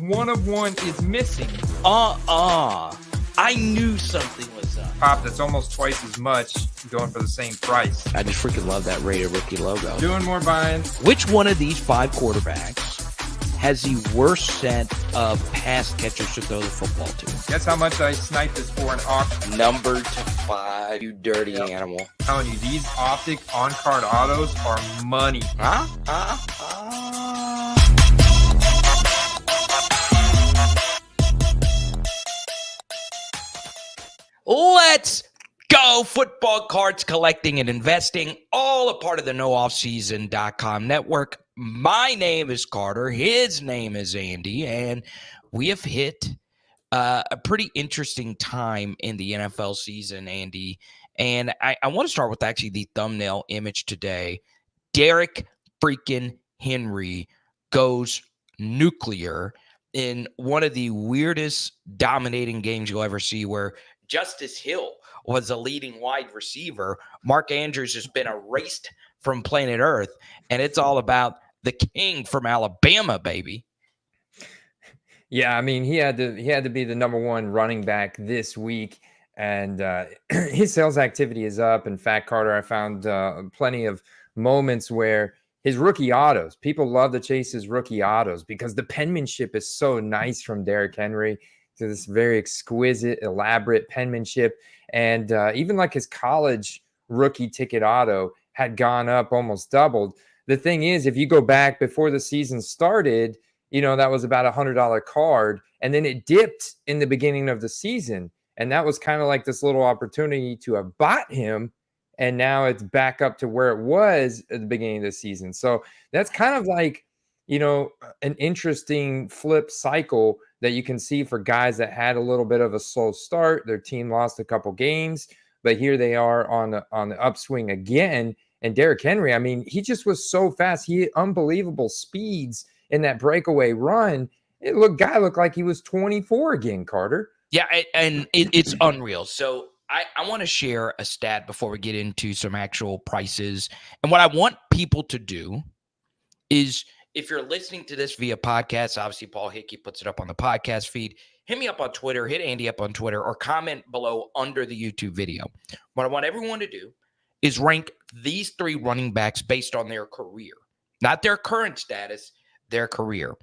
one of one is missing. I knew something was up. Pop, that's almost twice as much going for the same price. I just freaking love that rated rookie logo. Doing more buying. Which one of these 5 quarterbacks has the worst set of pass catchers to throw the football to? Guess how much I sniped this for an auction? Number to 5, you dirty animal. I'm telling you, these optic on-card autos are money. Let's go. Football cards collecting and investing, all a part of the nooffseason.com network. My name is Carter. His name is Andy, and we have hit a pretty interesting time in the NFL season, Andy. And I want to start with actually the thumbnail image today. Derrick freaking Henry goes nuclear in one of the weirdest dominating games you'll ever see, where Justice Hill was a leading wide receiver. Mark Andrews has been erased from planet Earth, and it's all about the king from Alabama, baby. Yeah, I mean, he had to be the number one running back this week, and his sales activity is up. In fact, Carter, I found plenty of moments where his rookie autos, people love to chase his rookie autos because the penmanship is so nice from Derrick Henry. So this very exquisite, elaborate penmanship. And even like his college rookie ticket auto had gone up, almost doubled. The thing is, if you go back before the season started, that was about $100 card. And then it dipped in the beginning of the season. And that was kind of like this little opportunity to have bought him. And now it's back up to where it was at the beginning of the season. So that's kind of like, an interesting flip cycle that you can see for guys that had a little bit of a slow start. Their team lost a couple games, but here they are on the upswing again. And Derrick Henry, I mean, he just was so fast. He had unbelievable speeds in that breakaway run. Guy looked like he was 24 again, Carter. Yeah, and it's unreal. So I want to share a stat before we get into some actual prices. And what I want people to do is, if you're listening to this via podcast, obviously Paul Hickey puts it up on the podcast feed. Hit me up on Twitter, hit Andy up on Twitter, or comment below under the YouTube video. What I want everyone to do is rank these 3 running backs based on their career, not their current status, their career.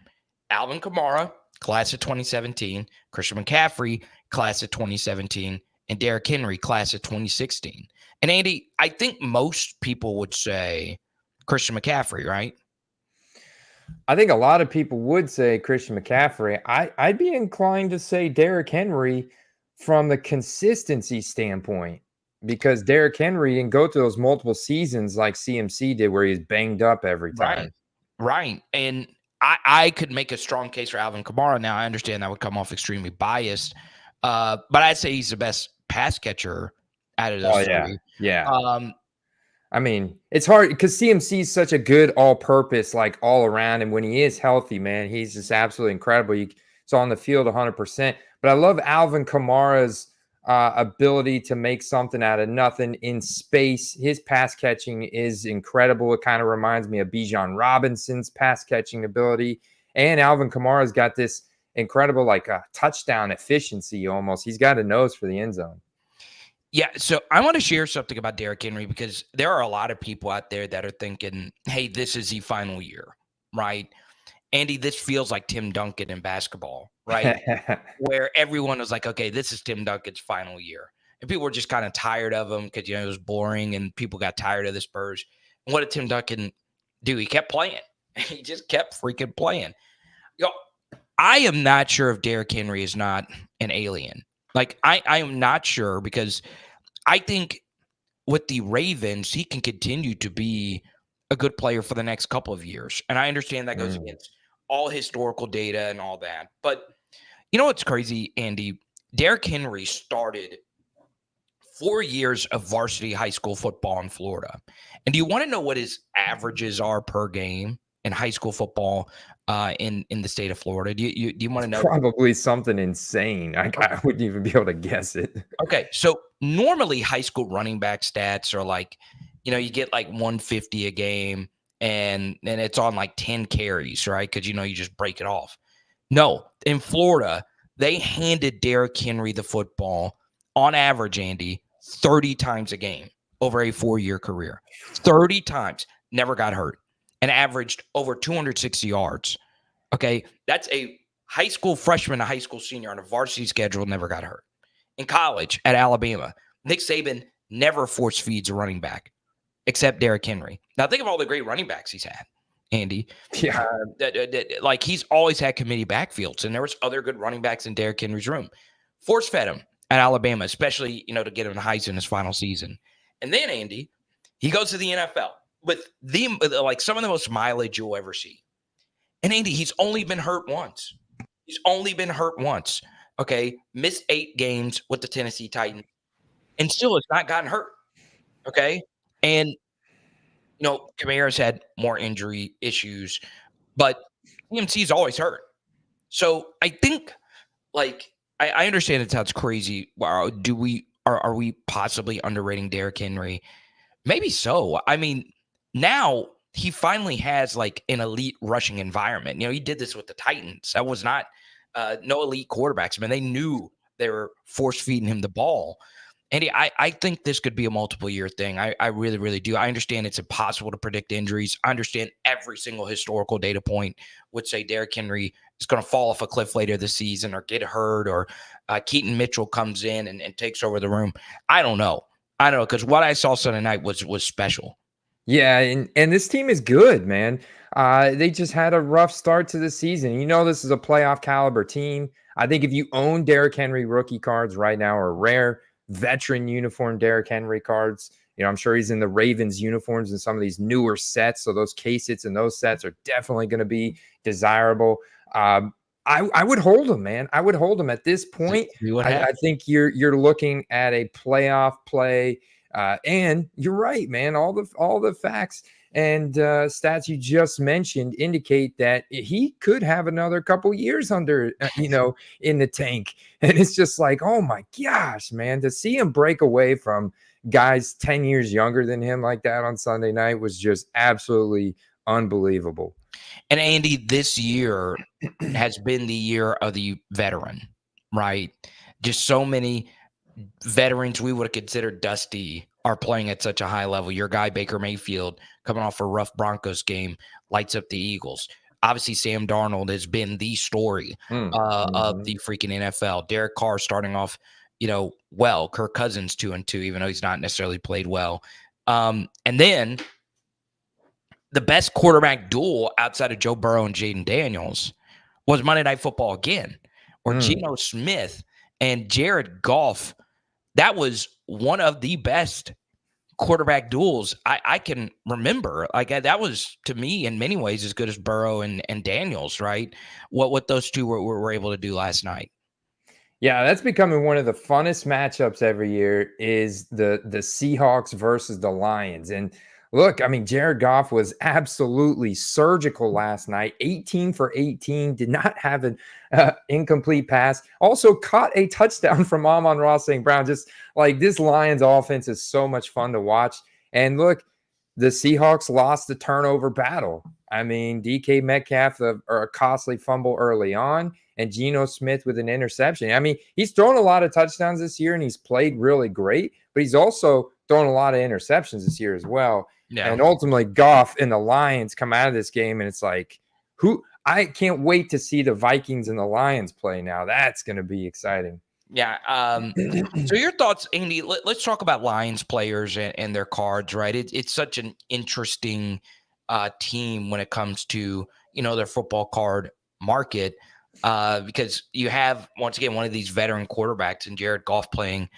Alvin Kamara, class of 2017, Christian McCaffrey, class of 2017, and Derrick Henry, class of 2016. And Andy, I think most people would say Christian McCaffrey, right? I think a lot of people would say Christian McCaffrey. I'd be inclined to say Derrick Henry from the consistency standpoint, because Derrick Henry didn't go through those multiple seasons like CMC did where he's banged up every time. Right. And I could make a strong case for Alvin Kamara. Now, I understand that would come off extremely biased, but I'd say he's the best pass catcher out of those 3. Yeah. I mean, it's hard because CMC is such a good all-purpose, like all around. And when he is healthy, man, he's just absolutely incredible. He's on the field 100%. But I love Alvin Kamara's ability to make something out of nothing in space. His pass catching is incredible. It kind of reminds me of Bijan Robinson's pass catching ability. And Alvin Kamara's got this incredible touchdown efficiency almost. He's got a nose for the end zone. Yeah, so I want to share something about Derrick Henry, because there are a lot of people out there that are thinking, hey, this is the final year, right? Andy, this feels like Tim Duncan in basketball, right? Where everyone was like, okay, this is Tim Duncan's final year. And people were just kind of tired of him because, it was boring and people got tired of the Spurs. And what did Tim Duncan do? He kept playing. He just kept freaking playing. I am not sure if Derrick Henry is not an alien. I am not sure, because I think with the Ravens, he can continue to be a good player for the next couple of years. And I understand that goes against all historical data and all that. But you know what's crazy, Andy? Derrick Henry started 4 years of varsity high school football in Florida. And do you want to know what his averages are per game in high school football in the state of Florida? Do you want to know? Probably something insane. I wouldn't even be able to guess it. Okay, so normally high school running back stats are you get 150 a game, and it's on 10 carries, right? Because you just break it off. No, in Florida, they handed Derrick Henry the football on average, Andy, 30 times a game over a 4-year career. 30 times, never got hurt, and averaged over 260 yards. Okay, that's a high school freshman, a high school senior on a varsity schedule, never got hurt. In college at Alabama, Nick Saban never force feeds a running back except Derrick Henry. Now, think of all the great running backs he's had, Andy. Yeah. Like, he's always had committee backfields, and there was other good running backs in Derrick Henry's room. Force fed him at Alabama, especially, to get him to Heisman in his final season. And then, Andy, he goes to the NFL with some of the most mileage you'll ever see. And Andy, he's only been hurt once. Okay, missed 8 games with the Tennessee Titans, and still has not gotten hurt. Okay, and Kamara's had more injury issues, but CMC's always hurt. So I think, I understand it sounds crazy. Are we possibly underrating Derrick Henry? Maybe so. I mean, now he finally has an elite rushing environment. He did this with the Titans. That was not no elite quarterbacks. I mean, they knew they were force feeding him the ball. Andy, I think this could be a multiple year thing. I really, really do. I understand it's impossible to predict injuries. I understand every single historical data point would say Derrick Henry is going to fall off a cliff later this season or get hurt, or Keaton Mitchell comes in and takes over the room. I don't know. Because what I saw Sunday night was special. Yeah, and this team is good, man. They just had a rough start to the season. This is a playoff caliber team. I think if you own Derrick Henry rookie cards right now, or rare veteran uniform Derrick Henry cards, I'm sure he's in the Ravens uniforms in some of these newer sets. So those case hits and those sets are definitely going to be desirable. I would hold him, man. I would hold him at this point. I think you're looking at a playoff play. And you're right, man. All the facts and stats you just mentioned indicate that he could have another couple years under, in the tank. And it's just like, oh my gosh, man, to see him break away from guys 10 years younger than him like that on Sunday night was just absolutely unbelievable. And Andy, this year has been the year of the veteran, right? Just so many veterans we would have considered dusty are playing at such a high level. Your guy, Baker Mayfield, coming off a rough Broncos game, lights up the Eagles. Obviously, Sam Darnold has been the story of the freaking NFL. Derek Carr starting off, well. Kirk Cousins 2-2, even though he's not necessarily played well. And then the best quarterback duel outside of Joe Burrow and Jayden Daniels was Monday Night Football again, where Geno Smith and Jared Goff. That was one of the best quarterback duels I can remember. That was, to me, in many ways, as good as Burrow and Daniels, right? What those two were able to do last night. Yeah, that's becoming one of the funnest matchups every year, is the Seahawks versus the Lions. And look, I mean, Jared Goff was absolutely surgical last night. 18 for 18, did not have an incomplete pass. Also caught a touchdown from Amon-Ra St. Brown. Just like, this Lions offense is so much fun to watch. And look, the Seahawks lost the turnover battle. I mean, DK Metcalf, a costly fumble early on, and Geno Smith with an interception. I mean, he's thrown a lot of touchdowns this year, and he's played really great, but he's also thrown a lot of interceptions this year as well. Yeah. And ultimately, Goff and the Lions come out of this game, and it's like, I can't wait to see the Vikings and the Lions play now. That's going to be exciting. Yeah. So your thoughts, Andy, let's talk about Lions players and their cards, right? It's such an interesting team when it comes to, their football card market, because you have, once again, one of these veteran quarterbacks in Jared Goff playing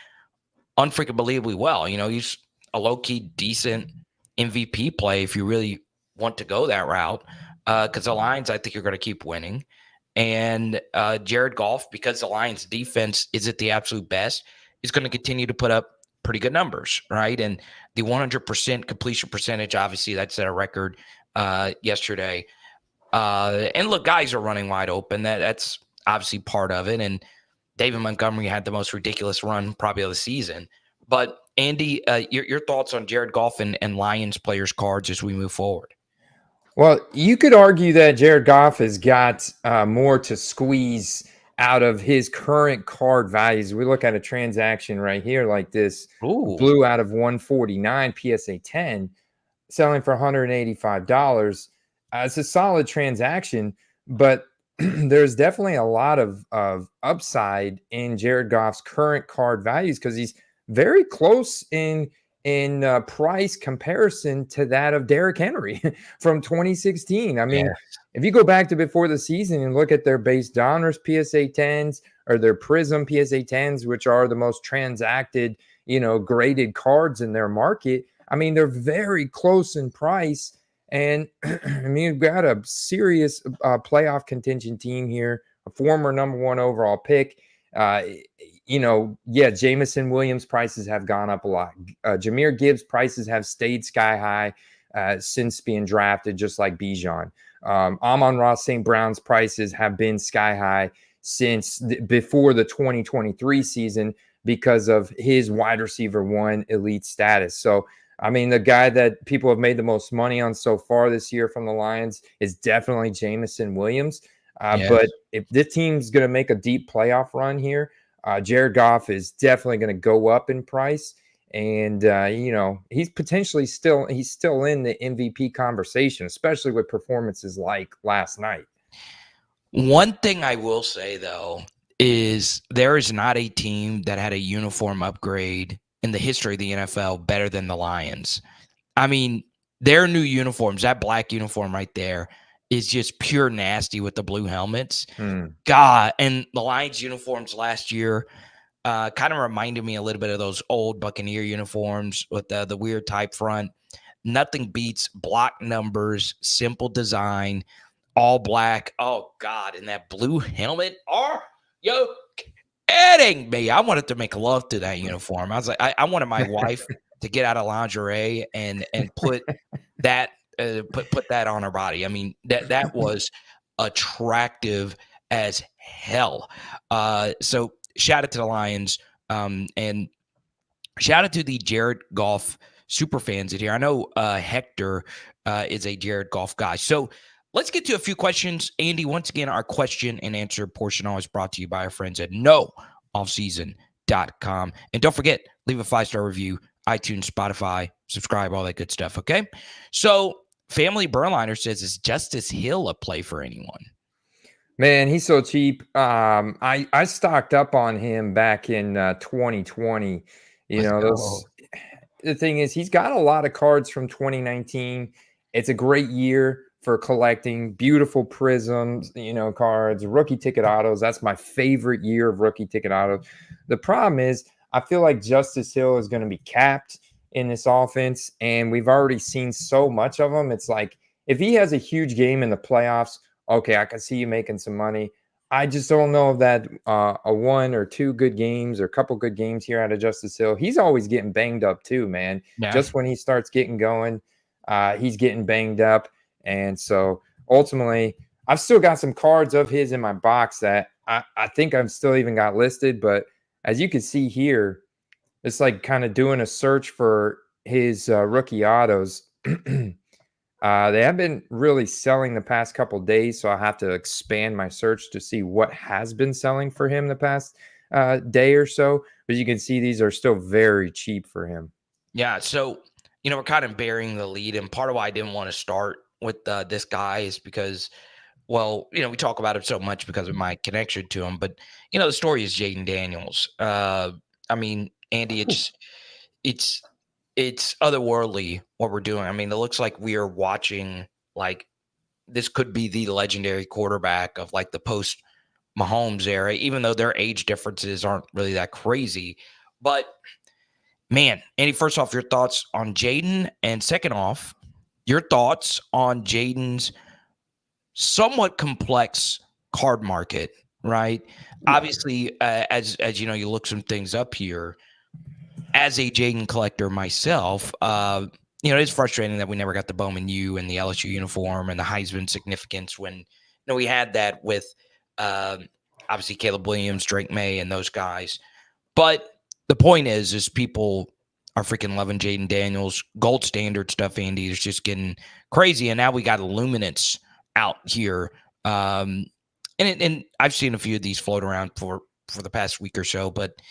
unfreaking believably well. He's a low-key decent MVP play if you really want to go that route, because the Lions, I think, are going to keep winning. And Jared Goff, because the Lions defense is at the absolute best, is going to continue to put up pretty good numbers, right? And the 100% completion percentage, obviously, that's at a record yesterday. And look, guys are running wide open. That's obviously part of it. And David Montgomery had the most ridiculous run probably of the season. But Andy, your thoughts on Jared Goff and Lions players cards as we move forward? Well, you could argue that Jared Goff has got more to squeeze out of his current card values. We look at a transaction right here like this, Ooh, blue out of 149 PSA 10, selling for $185. It's a solid transaction, but there's definitely a lot of upside in Jared Goff's current card values because he's very close in price comparison to that of Derrick Henry from 2016. I mean, yeah. if you go back to before the season and look at their base Donruss PSA 10s or their Prism PSA 10s, which are the most transacted, graded cards in their market, I mean, they're very close in price. And I mean, you've got a serious playoff contention team here, a former number one overall pick. Jamison Williams prices have gone up a lot. Jahmyr Gibbs prices have stayed sky high since being drafted, just like Bijan. Amon-Ra St. Brown's prices have been sky high since before the 2023 season because of his wide receiver one elite status. So, I mean, the guy that people have made the most money on so far this year from the Lions is definitely Jamison Williams. Yes. But if this team's going to make a deep playoff run here, Jared Goff is definitely going to go up in price. And, he's potentially still in the MVP conversation, especially with performances like last night. One thing I will say, though, is there is not a team that had a uniform upgrade in the history of the NFL better than the Lions. I mean, their new uniforms, that black uniform right there, is just pure nasty with the blue helmets. God, and the Lions uniforms last year kind of reminded me a little bit of those old Buccaneer uniforms with the weird type front. Nothing beats block numbers, simple design, all black. Oh, God, and that blue helmet. Are you kidding me? I wanted to make love to that uniform. I was like, I wanted my wife to get out of lingerie and put that put that on her body. I mean, that was attractive as hell. So shout out to the Lions, and shout out to the Jared Goff super fans in here. I know Hector is a Jared Goff guy. So let's get to a few questions. Andy, once again, our question and answer portion always brought to you by our friends at nooffseason.com. And don't forget, leave a 5-star review, iTunes, Spotify, subscribe, all that good stuff, okay? So Family Burliner says, is Justice Hill a play for anyone? Man, he's so cheap. I stocked up on him back in 2020. The thing is, he's got a lot of cards from 2019. It's a great year for collecting beautiful prisms, cards, rookie ticket autos. That's my favorite year of rookie ticket autos. The problem is, I feel like Justice Hill is going to be capped in this offense, and we've already seen so much of him. It's like, if he has a huge game in the playoffs, okay, I can see you making some money. I just don't know if that a one or two good games or a couple good games here out of Justice Hill. He's always getting banged up too, man. Yeah. Just when he starts getting going, he's getting banged up. And so ultimately, I've still got some cards of his in my box that I think I've still even got listed. But as you can see here, it's like kind of doing a search for his rookie autos. They have been really selling the past couple days, so I'll have to expand my search to see what has been selling for him the past day or so. But you can see these are still very cheap for him. Yeah, so, we're kind of burying the lead, and part of why I didn't want to start with this guy is because, well, we talk about him so much because of my connection to him, but, the story is Jayden Daniels. I mean, Andy, it's otherworldly what we're doing. I mean, it looks like we are watching, like, this could be the legendary quarterback of, like, the post Mahomes era, even though their age differences aren't really that crazy. But, man, Andy, first off, your thoughts on Jayden, and second off, your thoughts on Jayden's somewhat complex card market, right? Yeah. Obviously, as you know, you look some things up here. As a Jayden collector myself, it's frustrating that we never got the Bowman U and the LSU uniform and the Heisman significance when we had that with obviously Caleb Williams, Drake May, and those guys. But the point is people are freaking loving Jayden Daniels. Gold standard stuff, Andy, is just getting crazy. And now we got Illuminance out here. And I've seen a few of these float around for the past week or so, but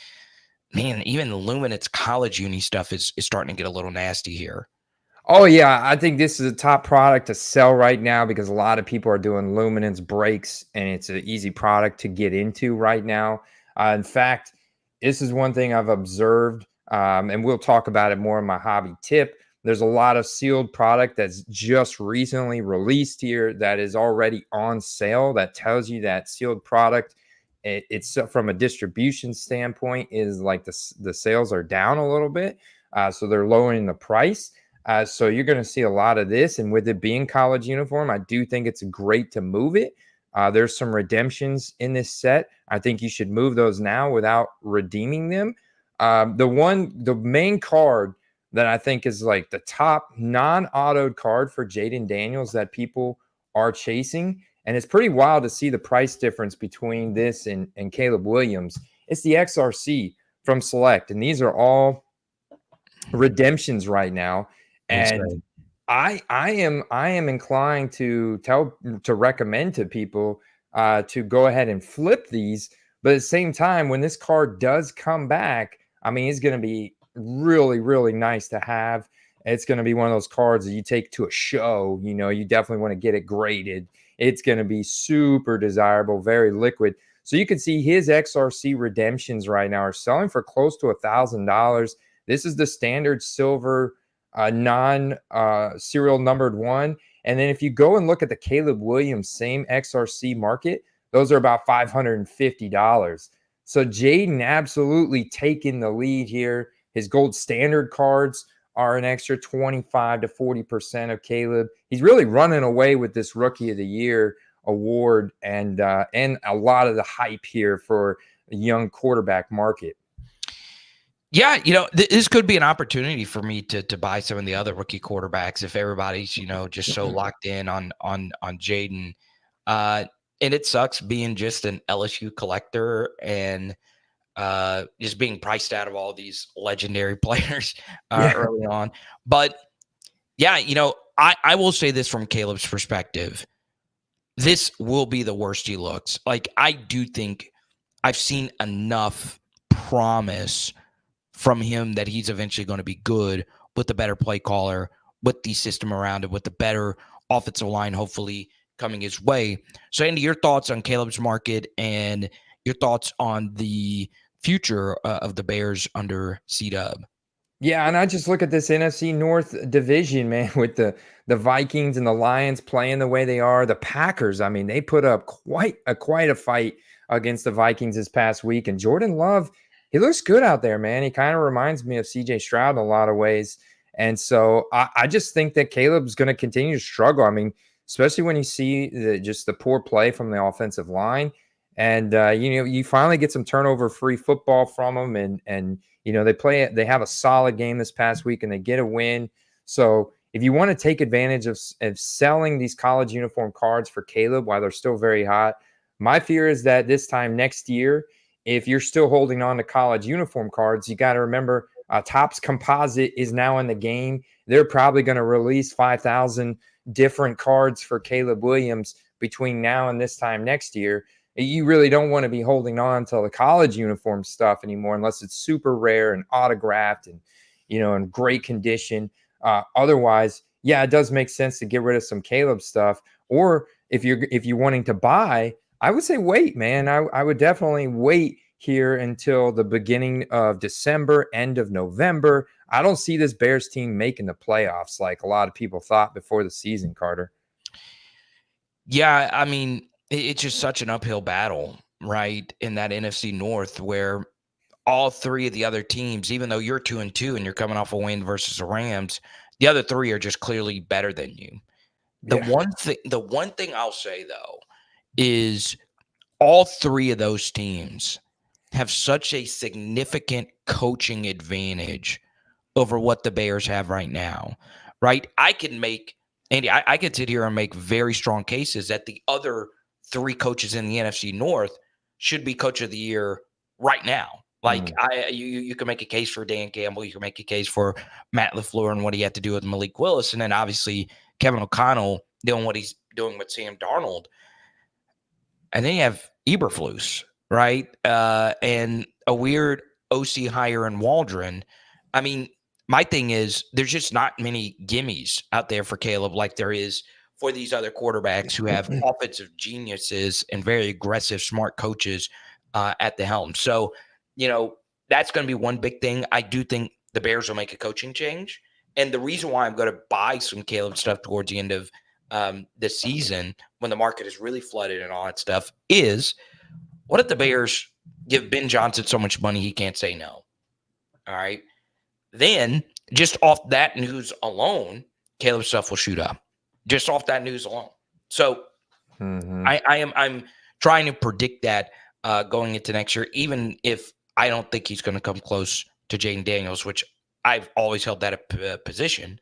man, even Illuminance college uni stuff is starting to get a little nasty here. Oh, yeah. I think this is a top product to sell right now because a lot of people are doing luminance breaks, and it's an easy product to get into right now. In fact, this is one thing I've observed, and we'll talk about it more in my hobby tip. There's a lot of sealed product that's just recently released here that is already on sale. That tells you that sealed product, it's from a distribution standpoint, is like the sales are down a little bit. So they're lowering the price. So you're going to see a lot of this. And with it being college uniform, I do think it's great to move it. There's some redemptions in this set. I think you should move those now without redeeming them. The main card that I think is like the top non-autoed card for Jayden Daniels that people are chasing. And it's pretty wild to see the price difference between this and Caleb Williams. It's the XRC from Select. And these are all redemptions right now. And I am inclined to recommend to people to go ahead and flip these. But at the same time, when this card does come back, I mean, it's going to be really, really nice to have. It's going to be one of those cards that you take to a show. You know, you definitely want to get it graded. It's going to be super desirable, very liquid. So you can see his XRC redemptions right now are selling for close to $1,000. This is the standard silver non-serial numbered one. And then if you go and look at the Caleb Williams same XRC market, those are about $550. So Jayden absolutely taking the lead here. His gold standard cards are an extra 25 to 40% of Caleb. He's really running away with this Rookie of the Year award and a lot of the hype here for a young quarterback market. Yeah, you know, this could be an opportunity for me to buy some of the other rookie quarterbacks if everybody's, you know, just so locked in on Jayden. And it sucks being just an LSU collector and just being priced out of all these legendary players early on. But yeah, you know, I will say this from Caleb's perspective. This will be the worst he looks. Like, I do think I've seen enough promise from him that he's eventually going to be good with the better play caller, with the system around it, with the better offensive line, hopefully coming his way. So, Andy, your thoughts on Caleb's market and your thoughts on the future of the Bears under C-Dub? Yeah, and I just look at this NFC North division, man, with the Vikings and the Lions playing the way they are. The Packers, I mean, they put up quite a fight against the Vikings this past week. And Jordan Love, he looks good out there, man. He kind of reminds me of C.J. Stroud in a lot of ways. And so I just think that Caleb's going to continue to struggle. I mean, especially when you see just the poor play from the offensive line. And, you know, you finally get some turnover-free football from them. And you know, they have a solid game this past week and they get a win. So if you want to take advantage of selling these college uniform cards for Caleb while they're still very hot, my fear is that this time next year, if you're still holding on to college uniform cards, you got to remember Topps Composite is now in the game. They're probably going to release 5,000 different cards for Caleb Williams between now and this time next year. You really don't want to be holding on to the college uniform stuff anymore unless it's super rare and autographed and, you know, in great condition. Otherwise, yeah, it does make sense to get rid of some Caleb stuff. Or if you're wanting to buy, I would say wait, man. I would definitely wait here until the beginning of December, end of November. I don't see this Bears team making the playoffs like a lot of people thought before the season, Carter. Yeah, I mean, it's just such an uphill battle, right, in that NFC North where all three of the other teams, even though you're 2-2 and you're coming off a win versus the Rams, the other three are just clearly better than you. The one thing I'll say, though, is all three of those teams have such a significant coaching advantage over what the Bears have right now, right? I could sit here and make very strong cases that the other three coaches in the NFC North should be coach of the year right now. Like you can make a case for Dan Campbell, you can make a case for Matt LaFleur and what he had to do with Malik Willis, and then obviously Kevin O'Connell doing what he's doing with Sam Darnold. And then you have Eberflus, right? And a weird OC hire in Waldron. I mean, my thing is there's just not many gimmies out there for Caleb like there is for these other quarterbacks who have offensive geniuses and very aggressive, smart coaches at the helm. So, that's going to be one big thing. I do think the Bears will make a coaching change. And the reason why I'm going to buy some Caleb stuff towards the end of the season when the market is really flooded and all that stuff is, what if the Bears give Ben Johnson so much money he can't say no? All right. Then just off that news alone, Caleb's stuff will shoot up. Just off that news alone. So I'm trying to predict that going into next year, even if I don't think he's going to come close to Jayden Daniels, which I've always held that position.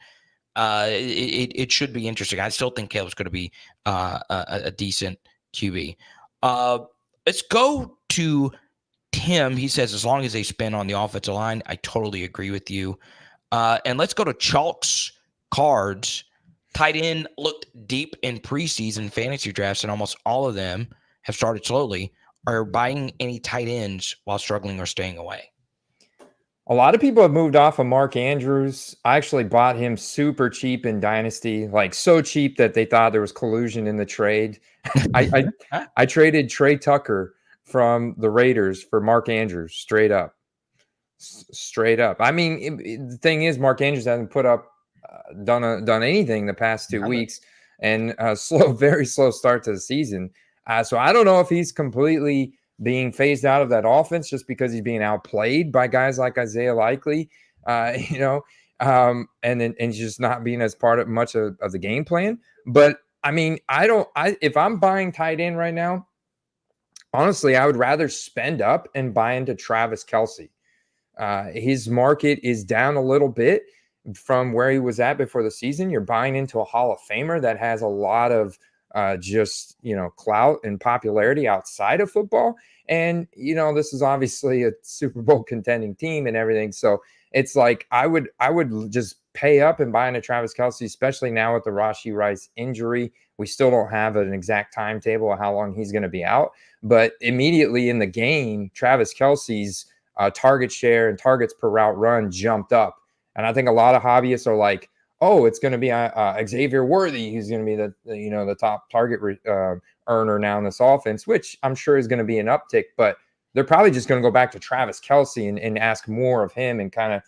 It should be interesting. I still think Caleb's going to be a decent QB. Let's go to Tim. He says, as long as they spend on the offensive line, I totally agree with you. And let's go to Chalk's Cards. Tight end looked deep in preseason fantasy drafts, and almost all of them have started slowly. Are buying any tight ends while struggling or staying away? A lot of people have moved off of Mark Andrews. I actually bought him super cheap in Dynasty, like so cheap that they thought there was collusion in the trade. I traded Trey Tucker from the Raiders for Mark Andrews, straight up. I mean, the thing is, Mark Andrews hasn't done anything the past 2 weeks, and very slow start to the season. So I don't know if he's completely being phased out of that offense just because he's being outplayed by guys like Isaiah Likely, and he's just not being as part of much of the game plan. But I mean, if I'm buying tight end right now, honestly, I would rather spend up and buy into Travis Kelce. His market is down a little bit from where he was at before the season. You're buying into a Hall of Famer that has a lot of clout and popularity outside of football. And, this is obviously a Super Bowl contending team and everything. So it's like, I would just pay up and buy into Travis Kelce, especially now with the Rashee Rice injury. We still don't have an exact timetable of how long he's going to be out, but immediately in the game, Travis Kelce's target share and targets per route run jumped up. And I think a lot of hobbyists are like, oh, it's going to be Xavier Worthy who's going to be the top target earner now in this offense, which I'm sure is going to be an uptick. But they're probably just going to go back to Travis Kelce and ask more of him and kind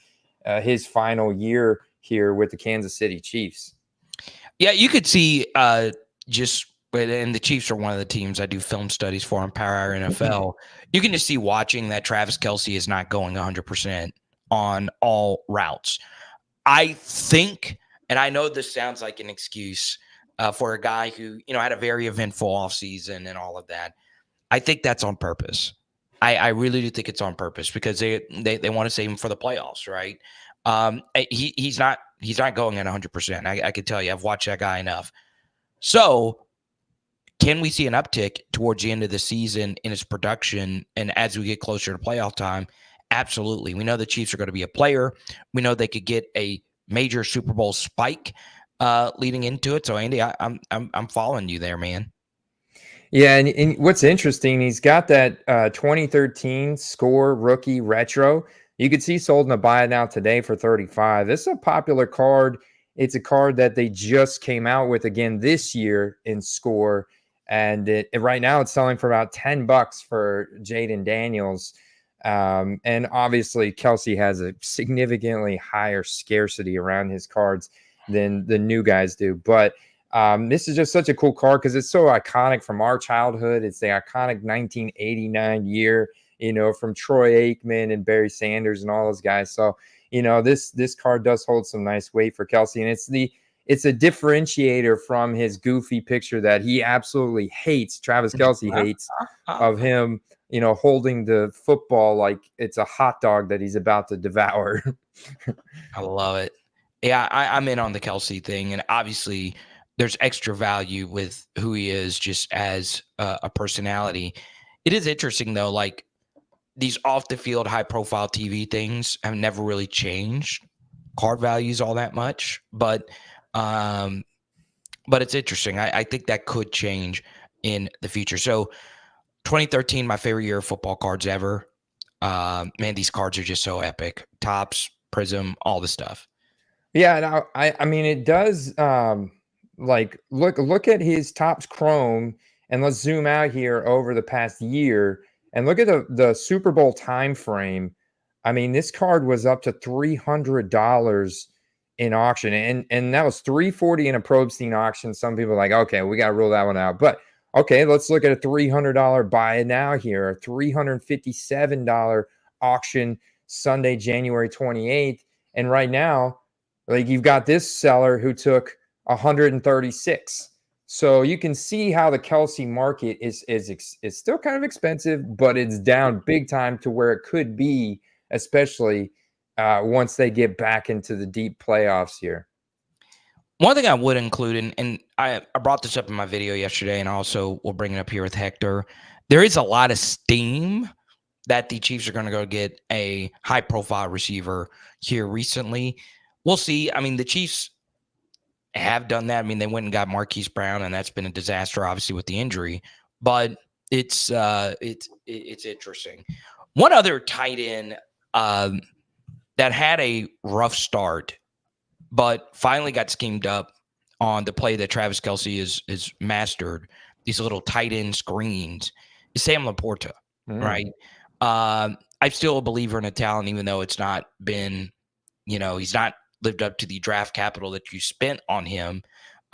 of his final year here with the Kansas City Chiefs. Yeah, you could see and the Chiefs are one of the teams I do film studies for on Power Hour NFL. You can just see watching that Travis Kelce is not going 100% on all routes. I think, and I know this sounds like an excuse for a guy who, had a very eventful offseason and all of that. I think that's on purpose. I really do think it's on purpose because they want to save him for the playoffs, right? He's not going at 100%. I could tell you, I've watched that guy enough. So can we see an uptick towards the end of the season in his production and as we get closer to playoff time? Absolutely. We know the Chiefs are going to be a player. We know they could get a major Super Bowl spike leading into it. So, Andy, I'm following you there, man. Yeah, and what's interesting, he's got that 2013 score rookie retro. You could see sold in a buy now today for $35. This is a popular card. It's a card that they just came out with again this year in score. And right now it's selling for about $10 for Jayden Daniels. And obviously Kelce has a significantly higher scarcity around his cards than the new guys do. But this is just such a cool card because it's so iconic from our childhood. It's the iconic 1989 year, from Troy Aikman and Barry Sanders and all those guys. So, this card does hold some nice weight for Kelce. And it's a differentiator from his goofy picture that he absolutely hates. Travis Kelce hates of him, holding the football like it's a hot dog that he's about to devour. I love it. Yeah, I'm in on the Kelce thing. And obviously there's extra value with who he is just as a personality. It is interesting, though, like these off the field, high profile TV things have never really changed card values all that much, but it's interesting. I think that could change in the future. So 2013, my favorite year of football cards ever. Man, these cards are just so epic. Tops, Prism, all the stuff. Yeah, and I mean it does like look at his Topps Chrome, and let's zoom out here over the past year and look at the Super Bowl time frame. I mean, this card was up to $300 in auction, and that was $340 in a Probstein auction. Some people are like, okay, we got to rule that one out. But okay, let's look at a $300 buy it now here, a $357 auction Sunday, January 28th. And right now, like you've got this seller who took 136. So you can see how the Kelsey market is still kind of expensive, but it's down big time to where it could be, especially once they get back into the deep playoffs here. One thing I would include, and I brought this up in my video yesterday, and also we'll bring it up here with Hector. There is a lot of steam that the Chiefs are going to go get a high-profile receiver here recently. We'll see. I mean, the Chiefs have done that. I mean, they went and got Marquise Brown, and that's been a disaster, obviously, with the injury. But it's interesting. One other tight end that had a rough start, but finally got schemed up on the play that Travis Kelce is mastered, these little tight end screens, is Sam Laporta, right? I'm still a believer in a talent, even though it's not been, he's not lived up to the draft capital that you spent on him,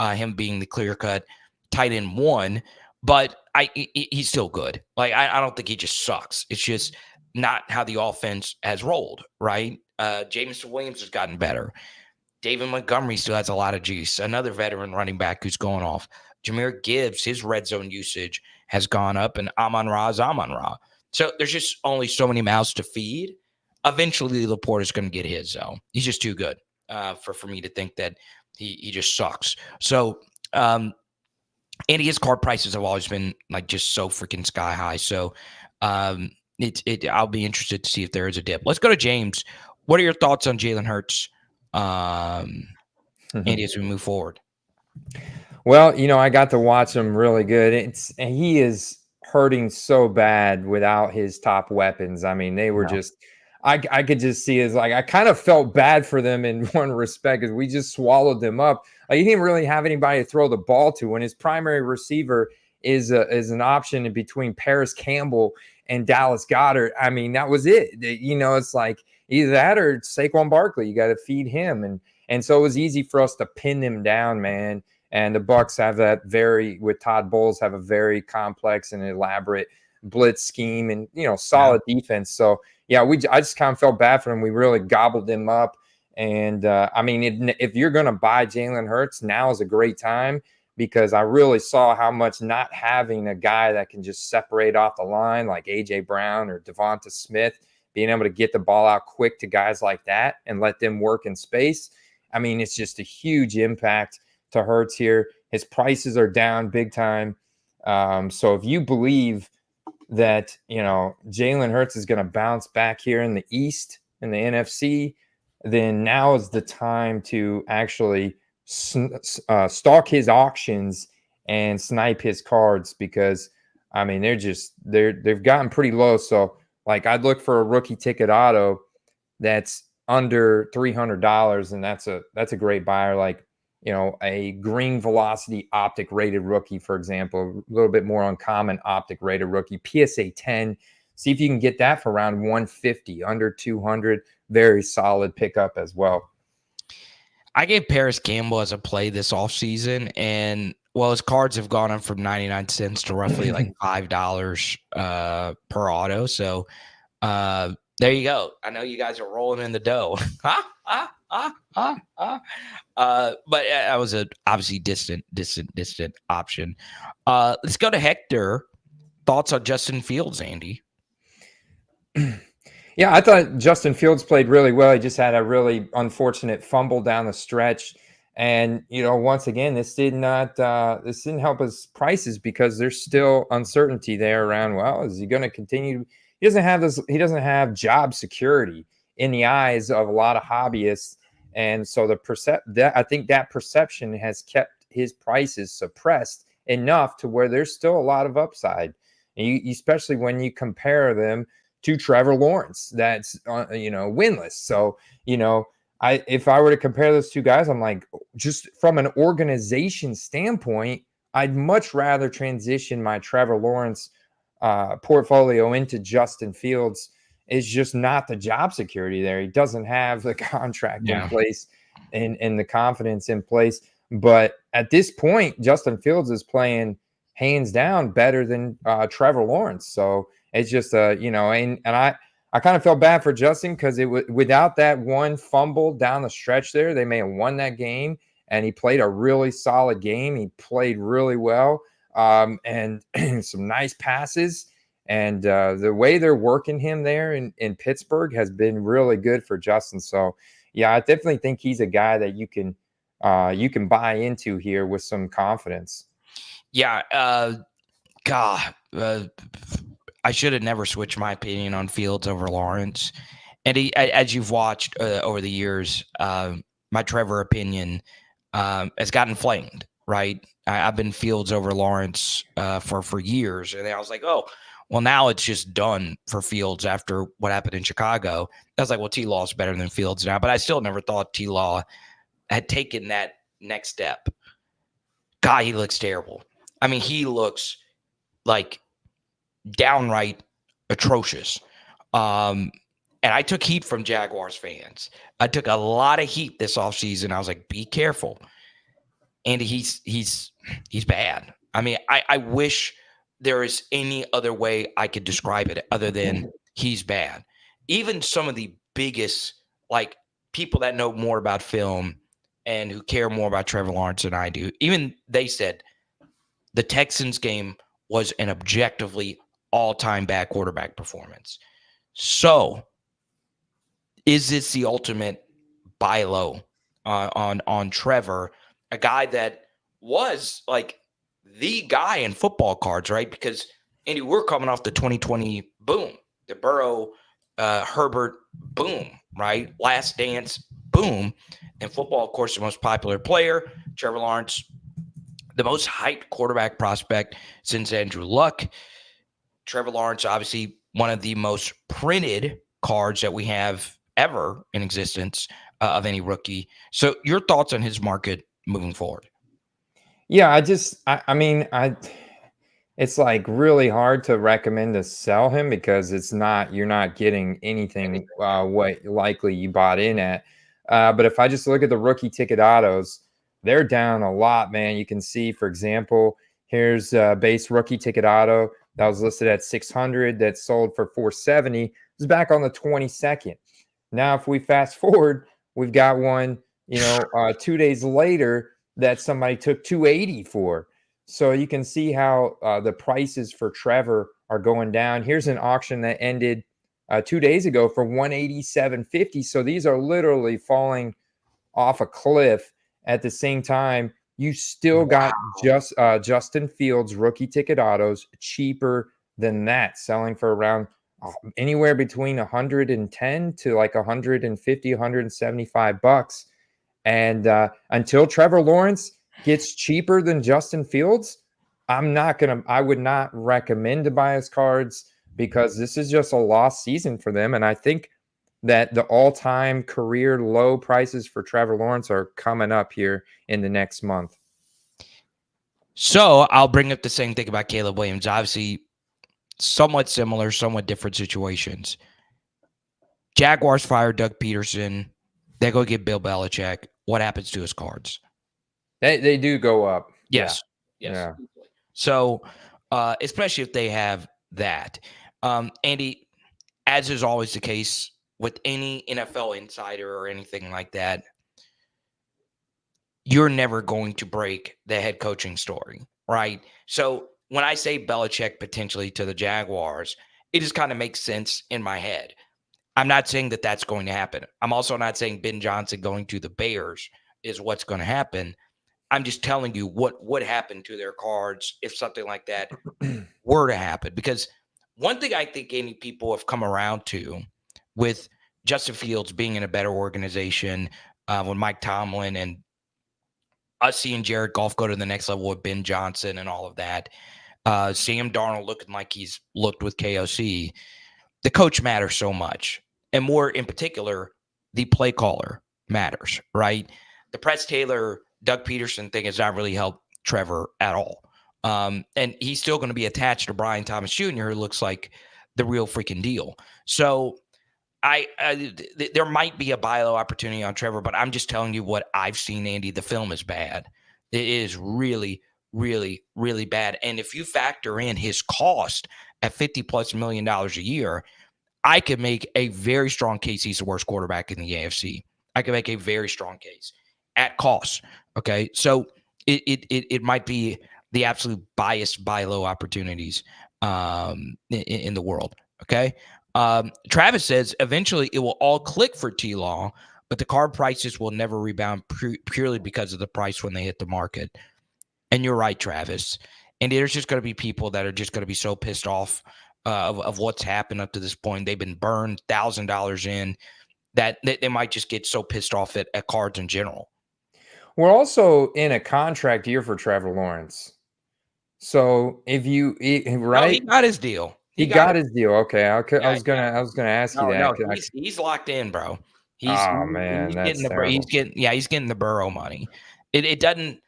him being the clear-cut tight end one, but he's still good. Like, I don't think he just sucks. It's just not how the offense has rolled, right? Jameson Williams has gotten better. David Montgomery still has a lot of juice. Another veteran running back who's going off. Jahmyr Gibbs, his red zone usage has gone up, and Amon-Ra is Amon-Ra. So there's just only so many mouths to feed. Eventually, Laporta's going to get his, though. He's just too good for me to think that he just sucks. So, and his card prices have always been like just so freaking sky high. So, I'll be interested to see if there is a dip. Let's go to James. What are your thoughts on Jalen Hurts, Andy, as we move forward? Well, I got to watch him really good. He is hurting so bad without his top weapons. I mean, they were just, I could just see it like, I kind of felt bad for them in one respect because we just swallowed them up. Like, he didn't really have anybody to throw the ball to when his primary receiver is an option in between Paris Campbell and Dallas Goedert. I mean, that was it. It's like either that or Saquon Barkley. You got to feed him. And so it was easy for us to pin them down, man. And the Bucs have that with Todd Bowles, have a very complex and elaborate blitz scheme and, solid defense. So, yeah, I just kind of felt bad for them. We really gobbled them up. And, I mean, if you're going to buy Jalen Hurts, now is a great time because I really saw how much not having a guy that can just separate off the line like A.J. Brown or Devonta Smith, being able to get the ball out quick to guys like that and let them work in space. I mean, it's just a huge impact to Hurts here. His prices are down big time. So if you believe that, Jalen Hurts is going to bounce back here in the East, in the NFC, then now is the time to actually stalk his auctions and snipe his cards because, I mean, they've gotten pretty low. So, like, I'd look for a rookie ticket auto that's under $300, and that's a great buyer. Like, a green velocity optic rated rookie, for example, a little bit more uncommon optic rated rookie, PSA 10. See if you can get that for around 150, under 200. Very solid pickup as well. I gave Paris Campbell as a play this offseason, and his cards have gone up from 99 cents to roughly like $5 per auto. So there you go. I know you guys are rolling in the dough. But that was a obviously distant option. Let's go to Hector. Thoughts on Justin Fields, Andy? Yeah, I thought Justin Fields played really well. He just had a really unfortunate fumble down the stretch. And, once again, this didn't help his prices because there's still uncertainty there around, well, is he going to continue he doesn't have this. He doesn't have job security in the eyes of a lot of hobbyists, and so I think that perception has kept his prices suppressed enough to where there's still a lot of upside, and especially when you compare them to Trevor Lawrence, that's winless. So if I were to compare those two guys, I'm like, just from an organization standpoint, I'd much rather transition my Trevor Lawrence portfolio into Justin Fields. Is just not the job security there. He doesn't have the contract in place and the confidence in place. But at this point, Justin Fields is playing hands down better than Trevor Lawrence. So it's just and I kind of felt bad for Justin because without that one fumble down the stretch there, they may have won that game. And he played a really solid game. He played really well, and some nice passes. And the way they're working him there in Pittsburgh has been really good for Justin. So, yeah, I definitely think he's a guy that you can buy into here with some confidence. Yeah, I should have never switched my opinion on Fields over Lawrence. And as you've watched over the years, my Trevor opinion has gotten flamed, right? I've been Fields over Lawrence for years. And I was like, oh, well, now it's just done for Fields after what happened in Chicago. I was like, well, T-Law is better than Fields now. But I still never thought T-Law had taken that next step. God, he looks terrible. I mean, he looks like downright atrocious. And I took heat from Jaguars fans. I took a lot of heat this offseason. I was like, be careful. And he's bad. I mean, I wish there is any other way I could describe it other than he's bad. Even some of the biggest, like, people that know more about film and who care more about Trevor Lawrence than I do, even they said the Texans game was an objectively all-time bad quarterback performance. So is this the ultimate buy low on Trevor, a guy that was like the guy in football cards, right? Because, Andy, we're coming off the 2020 boom, the Burrow, Herbert boom, right? Last dance boom. And football, of course, the most popular player. Trevor Lawrence, the most hyped quarterback prospect since Andrew Luck. Trevor Lawrence, obviously, one of the most printed cards that we have ever in existence of any rookie. So your thoughts on his market moving forward? Yeah, it's like really hard to recommend to sell him because you're not getting anything what likely you bought in at. But if I just look at the rookie ticket autos, they're down a lot, man. You can see, for example, here's base rookie ticket auto that was listed at 600 that sold for 470. It was back on the 22nd. Now, if we fast forward, we've got one, 2 days later that somebody took 280 for. So you can see how the prices for Trevor are going down. Here's an auction that ended 2 days ago for 187.50. So these are literally falling off a cliff. At the same time, you still got Justin Fields rookie ticket autos cheaper than that, selling for around anywhere between 110 to like 150, 175 bucks. And until Trevor Lawrence gets cheaper than Justin Fields, I would not recommend to buy his cards because this is just a lost season for them. And I think that the all-time career low prices for Trevor Lawrence are coming up here in the next month. So I'll bring up the same thing about Caleb Williams. Obviously, somewhat similar, somewhat different situations. Jaguars fire Doug Peterson. They go get Bill Belichick. What happens to his cards? They do go up. Yes. Yeah. Yes. Yeah. So, especially if they have that. Andy, as is always the case with any NFL insider or anything like that, you're never going to break the head coaching story, right? So when I say Belichick potentially to the Jaguars, it just kind of makes sense in my head. I'm not saying that that's going to happen. I'm also not saying Ben Johnson going to the Bears is what's going to happen. I'm just telling you what would happen to their cards if something like that were to happen. Because one thing I think any people have come around to with Justin Fields being in a better organization, when Mike Tomlin and us seeing Jared Goff go to the next level with Ben Johnson and all of that, Sam Darnold looking like he's looked with KOC, the coach matters so much. And more in particular, the play caller matters, right? The Press Taylor, Doug Peterson thing has not really helped Trevor at all. And he's still going to be attached to Brian Thomas Jr., who looks like the real freaking deal. So there might be a buy low opportunity on Trevor, but I'm just telling you what I've seen, Andy. The film is bad. It is really, really, really bad. And if you factor in his cost at $50+ million a year, I could make a very strong case he's the worst quarterback in the AFC. I could make a very strong case at cost. Okay. So it might be the absolute biased buy low opportunities in the world. Okay. Travis says eventually it will all click for T-Law, but the card prices will never rebound purely because of the price when they hit the market. And you're right, Travis. And there's just going to be people that are just going to be so pissed off of what's happened up to this point. They've been burned $1,000 in that they might just get so pissed off at cards in general. We're also in a contract year for Trevor Lawrence. So if you right, no, he got his deal. He got his deal. Okay, I was gonna ask you that. No, he's locked in, bro. He's getting the Burrow money. It doesn't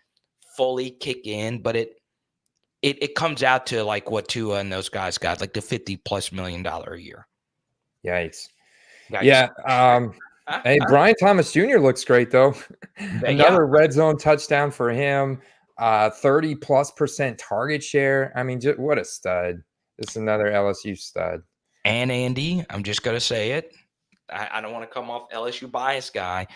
fully kick in, but it comes out to like what Tua and those guys got, like the $50+ million a year. Yikes. Yeah. Hey, Brian Thomas Jr. looks great though. Another red zone touchdown for him. 30+% target share. I mean, just what a stud. This is another LSU stud. And Andy, I'm just going to say it. I don't want to come off LSU bias guy.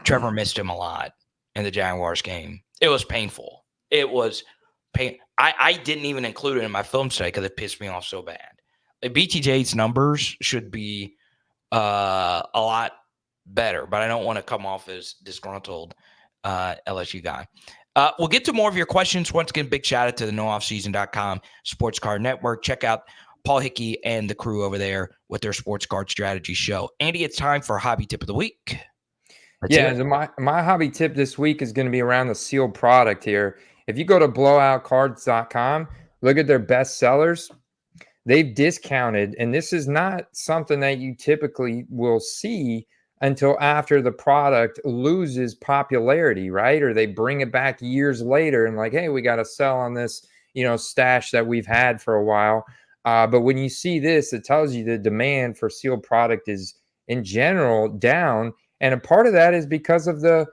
Trevor missed him a lot in the Jaguars game. It was painful. It was pain. I didn't even include it in my film study because it pissed me off so bad. BTJ's numbers should be a lot better, but I don't want to come off as disgruntled LSU guy. We'll get to more of your questions. Once again, big shout out to the nooffseason.com sports card network. Check out Paul Hickey and the crew over there with their sports card strategy show. Andy, it's time for hobby tip of the week. My hobby tip this week is going to be around the sealed product here. If you go to blowoutcards.com, look at their best sellers. They've discounted, and this is not something that you typically will see until after the product loses popularity, right? Or they bring it back years later and like, hey, we got to sell on this, stash that we've had for a while. But when you see this, it tells you the demand for sealed product is in general down. And a part of that is because of the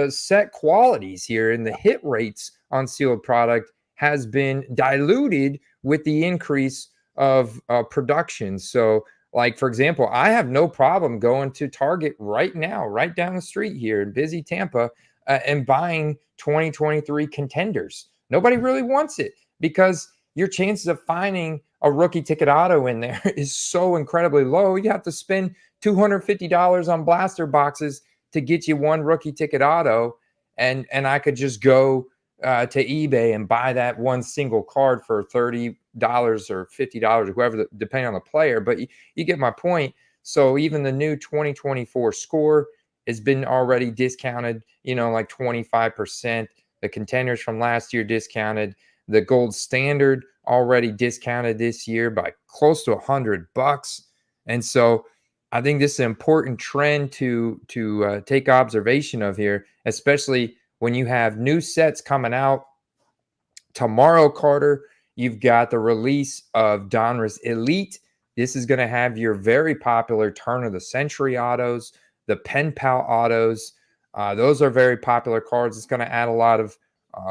set qualities here, and the hit rates on sealed product has been diluted with the increase of production. So like, for example, I have no problem going to Target right now, right down the street here in busy Tampa, and buying 2023 contenders. Nobody really wants it because your chances of finding a rookie ticket auto in there is so incredibly low. You have to spend $250 on blaster boxes to get you one rookie ticket auto. And I could just go to eBay and buy that one single card for $30 or $50 or whoever, depending on the player. But you get my point. So even the new 2024 score has been already discounted, like 25%. The contenders from last year discounted. The gold standard already discounted this year by close to $100. And so I think this is an important trend to take observation of here, especially when you have new sets coming out tomorrow. Carter, you've got the release of Donruss Elite. This is going to have your very popular turn of the century autos, the Pen Pal autos. Those are very popular cards. It's going to add a lot of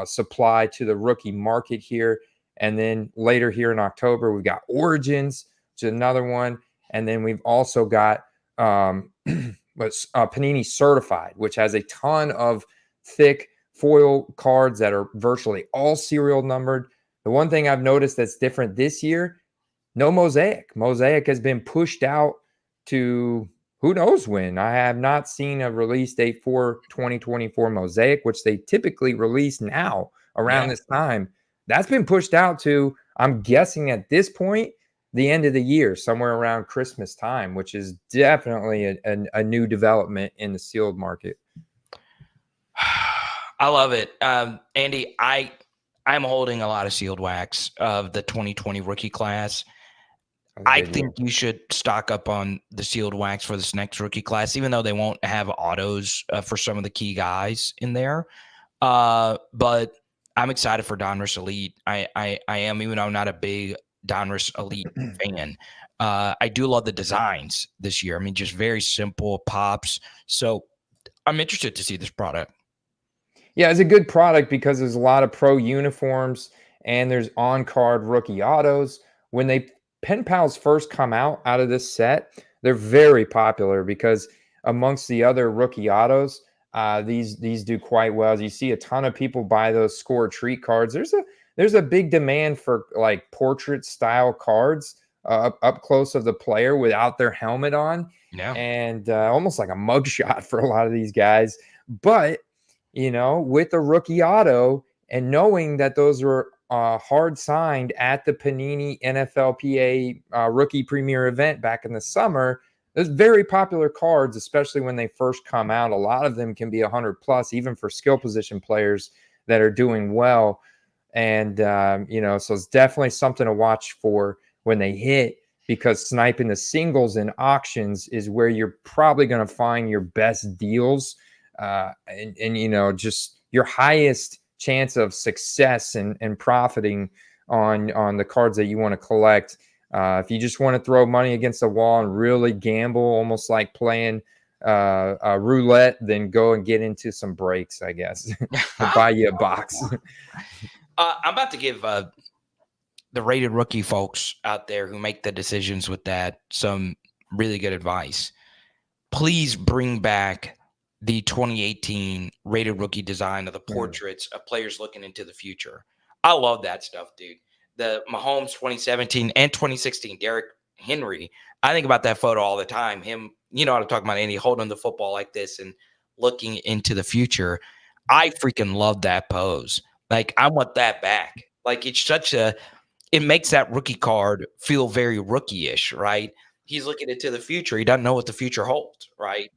supply to the rookie market here. And then later here in October, we've got Origins, which is another one. And then we've also got Panini Certified, which has a ton of thick foil cards that are virtually all serial numbered. The one thing I've noticed that's different this year, no Mosaic. Mosaic has been pushed out to who knows when. I have not seen a release date for 2024 Mosaic, which they typically release now around this time. That's been pushed out to, I'm guessing at this point, the end of the year, somewhere around Christmas time, which is definitely a new development in the sealed market. I love it. Andy, I'm holding a lot of sealed wax of the 2020 rookie class. I think you should stock up on the sealed wax for this next rookie class, even though they won't have autos for some of the key guys in there. But I'm excited for Donruss Elite. I am, even though I'm not a big Donruss Elite fan. I do love the designs this year. I mean, just very simple pops. So I'm interested to see this product. Yeah, it's a good product because there's a lot of pro uniforms and there's on-card rookie autos. When Pen Pals first come out of this set, they're very popular because amongst the other rookie autos, these do quite well. You see a ton of people buy those score treat cards. There's a big demand for like portrait style cards up close of the player without their helmet on. Yeah. And almost like a mugshot for a lot of these guys. But with a rookie auto and knowing that those were hard signed at the Panini NFLPA rookie premier event back in the summer, those very popular cards, especially when they first come out, a lot of them can be 100 plus, even for skill position players that are doing well. And, so it's definitely something to watch for when they hit, because sniping the singles in auctions is where you're probably going to find your best deals. And just your highest chance of success and profiting on the cards that you want to collect. If you just want to throw money against the wall and really gamble, almost like playing roulette, then go and get into some breaks, I guess. Buy you a box. I'm about to give the rated rookie folks out there who make the decisions with that some really good advice. Please bring back the 2018 rated rookie design of the portraits of players looking into the future. I love that stuff, dude. The Mahomes 2017 and 2016, Derrick Henry. I think about that photo all the time. Him, you know what I'm talking about, Andy, holding the football like this and looking into the future. I freaking love that pose. Like, I want that back. Like, it makes that rookie card feel very rookie-ish, right? He's looking into the future. He doesn't know what the future holds, right?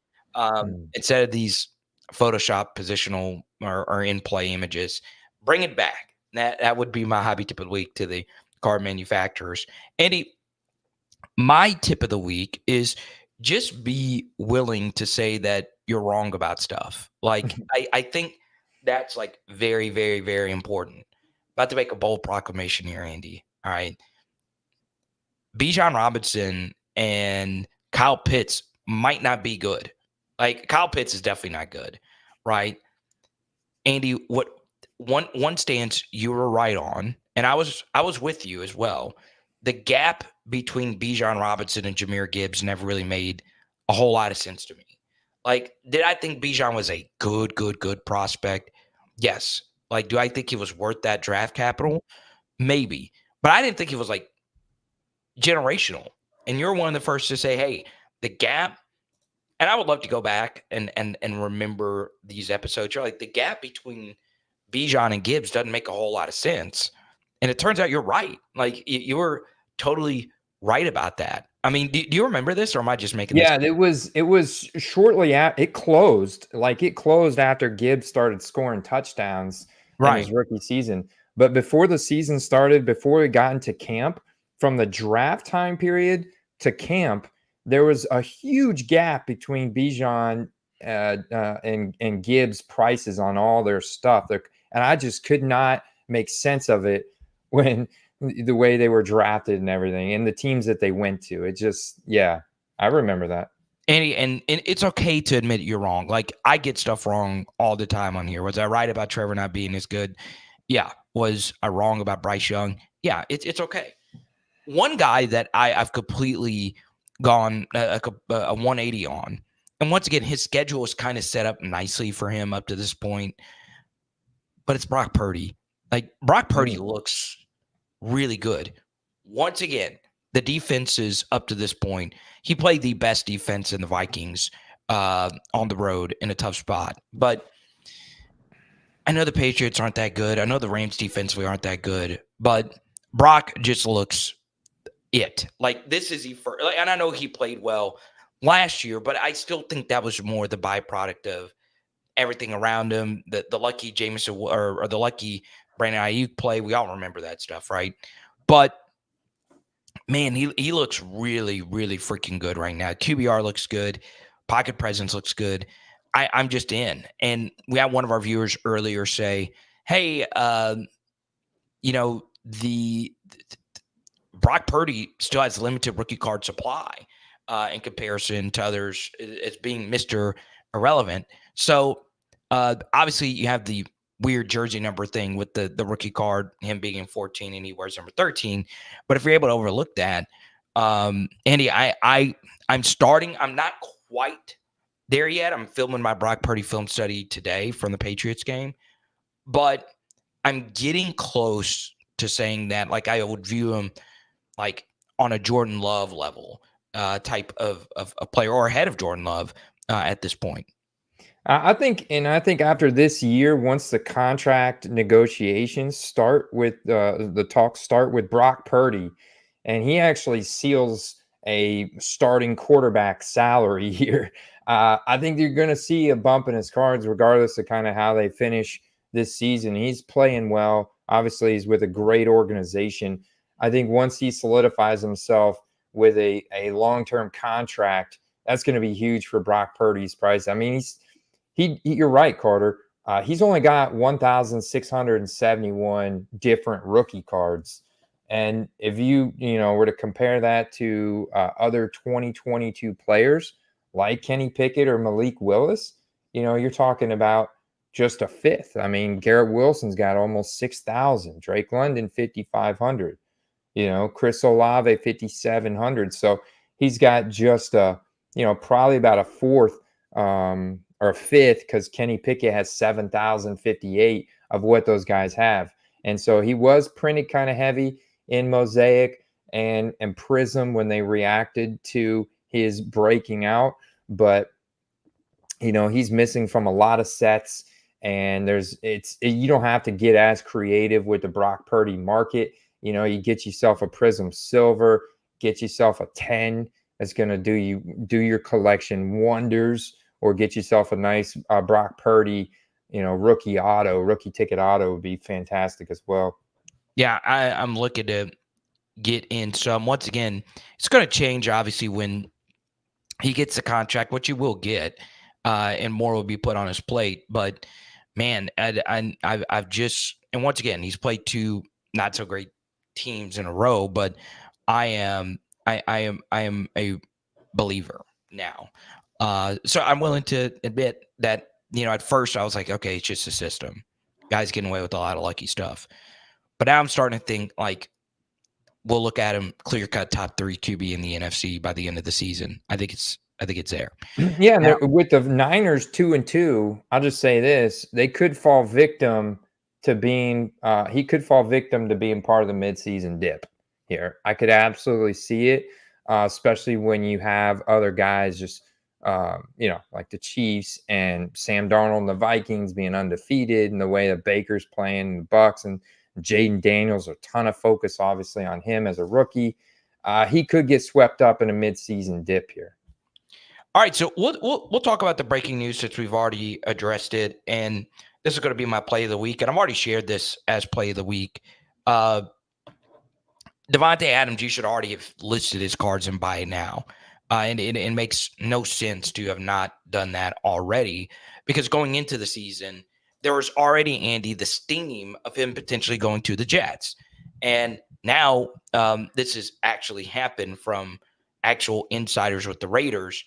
Instead of these Photoshop positional or in-play images, bring it back. That would be my hobby tip of the week to the card manufacturers. Andy, my tip of the week is just be willing to say that you're wrong about stuff. Like, I think that's like very, very, very important. About to make a bold proclamation here, Andy. All right. Bijan Robinson and Kyle Pitts might not be good. Like, Kyle Pitts is definitely not good, right? Andy, what one stance you were right on, and I was with you as well. The gap between Bijan Robinson and Jahmyr Gibbs never really made a whole lot of sense to me. Like, did I think Bijan was a good prospect? Yes. Like, do I think he was worth that draft capital? Maybe. But I didn't think he was like generational. And you're one of the first to say, hey, the gap. And I would love to go back and remember these episodes. You're like, the gap between Bijan and Gibbs doesn't make a whole lot of sense. And it turns out you're right. Like, you were totally right about that. I mean, do you remember this, or am I just making this? Yeah, it was shortly after it closed. Like, it closed after Gibbs started scoring touchdowns in his rookie season. But before the season started, before we got into camp, from the draft time period to camp, there was a huge gap between Bijan and Gibbs prices on all their stuff. And I just could not make sense of it when the way they were drafted and everything and the teams that they went to. It just, yeah, I remember that. Andy, and it's okay to admit you're wrong. Like, I get stuff wrong all the time on here. Was I right about Trevor not being as good? Yeah. Was I wrong about Bryce Young? Yeah, it's okay. One guy that I've completely gone a 180 on, and once again, his schedule is kind of set up nicely for him up to this point, but it's Brock Purdy. Like, Brock Purdy looks really good. Once again, the defenses up to this point, he played the best defense in the Vikings on the road in a tough spot. But I know the Patriots aren't that good. I know the Rams defensively aren't that good. But Brock just looks it. Like, this is he first. Like, and I know he played well last year, but I still think that was more the byproduct of everything around him. The lucky Jameson or the lucky Brandon Ayuk play. We all remember that stuff, right? But man, he looks really, really freaking good right now. QBR looks good. Pocket presence looks good. I'm just in. And we had one of our viewers earlier say, hey, the Brock Purdy still has limited rookie card supply in comparison to others as being Mr. Irrelevant. So obviously you have the weird jersey number thing with the rookie card, him being in 14 and he wears number 13. But if you're able to overlook that, Andy, I'm starting. I'm not quite there yet. I'm filming my Brock Purdy film study today from the Patriots game, but I'm getting close to saying that, like, I would view him like on a Jordan Love level type of a player, or ahead of Jordan Love at this point. I think after this year, once the contract negotiations start with the talks start with Brock Purdy, and he actually seals a starting quarterback salary here, I think you're going to see a bump in his cards, regardless of kind of how they finish this season. He's playing well. Obviously, he's with a great organization. I think once he solidifies himself with a long-term contract, that's going to be huge for Brock Purdy's price. I mean, you're right, Carter. He's only got 1,671 different rookie cards. And if you were to compare that to other 2022 players like Kenny Pickett or Malik Willis, you're talking about just a fifth. I mean, Garrett Wilson's got almost 6,000. Drake London, 5,500. Chris Olave, 5,700. So he's got just probably about a fourth or a fifth, because Kenny Pickett has 7,058 of what those guys have. And so he was printed kind of heavy in Mosaic and Prism when they reacted to his breaking out. But, he's missing from a lot of sets. And you don't have to get as creative with the Brock Purdy market. You get yourself a Prism Silver, get yourself a 10 that's going to do your collection wonders, or get yourself a nice Brock Purdy, rookie ticket auto would be fantastic as well. Yeah, I'm looking to get in some. Once again, it's going to change, obviously, when he gets the contract, which he will get, and more will be put on his plate. But man, I've just, and once again, he's played two not so great teams in a row, but I am a believer now. So I'm willing to admit that, at first I was like, okay, it's just a system. Guys getting away with a lot of lucky stuff. But now I'm starting to think, like, we'll look at him clear-cut top 3 QB in the NFC by the end of the season. I think it's there. Yeah, now, with the Niners 2-2, I'll just say this: they could fall victim to being he could fall victim to being part of the midseason dip here. I could absolutely see it, especially when you have other guys just like the Chiefs and Sam Darnold and the Vikings being undefeated, and the way that Baker's playing, the Bucks, and Jayden Daniels, a ton of focus obviously on him as a rookie. He could get swept up in a midseason dip here. All right, so we'll talk about the breaking news since we've already addressed it, and this is going to be my play of the week, and I've already shared this as play of the week. Davante Adams, you should already have listed his cards and buy it now, and it makes no sense to have not done that already, because going into the season, there was already, Andy, the steam of him potentially going to the Jets, and now this has actually happened from actual insiders with the Raiders.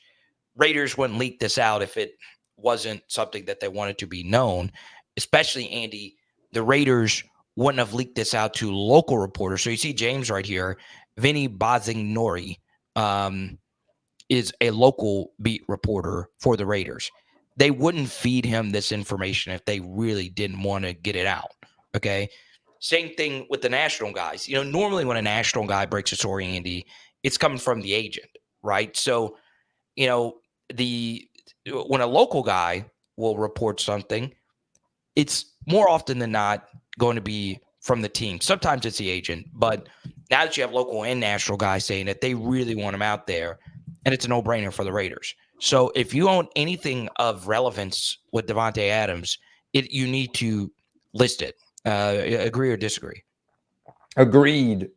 Raiders wouldn't leak this out if it wasn't something that they wanted to be known, especially, Andy, the Raiders wouldn't have leaked this out to local reporters. So you see James right here, Vinny Bonsignori is a local beat reporter for the Raiders. They wouldn't feed him this information if they really didn't want to get it out, okay? Same thing with the national guys. Normally when a national guy breaks a story, Andy, it's coming from the agent, right? So, when a local guy will report something, it's more often than not going to be from the team. Sometimes it's the agent, but Now that you have local and national guys saying that they really want him out there, and it's a no-brainer for the Raiders. So if you own anything of relevance with Davante Adams, you need to list it. Agree or disagree? Agreed.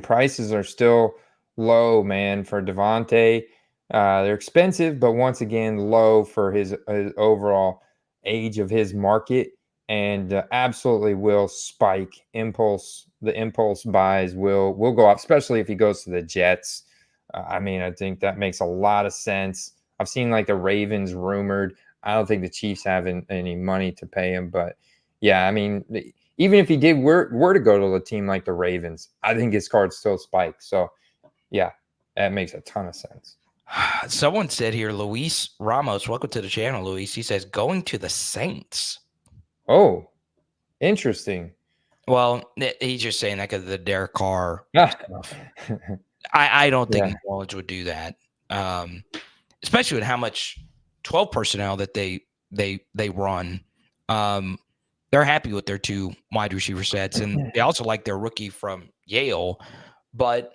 Prices are still low, man, for Davante. They're expensive, but once again, low for his overall age of his market, and absolutely will spike. The impulse buys will go up, especially if he goes to the Jets. I mean, I think that makes a lot of sense. I've seen like the Ravens rumored. I don't think the Chiefs have any money to pay him, but yeah, I mean, even if he did were to go to a team like the Ravens, I think his card still spikes. So yeah, that makes a ton of sense. Someone said here, Luis Ramos, welcome to the channel, Luis. He says, going to the Saints. Oh, interesting. Well, he's just saying that because of the Derek Carr Ah. stuff. I don't think Yeah. New Orleans would do that, especially with how much 12 personnel that they run. They're happy with their 2 wide receiver sets, and they also like their rookie from Yale. But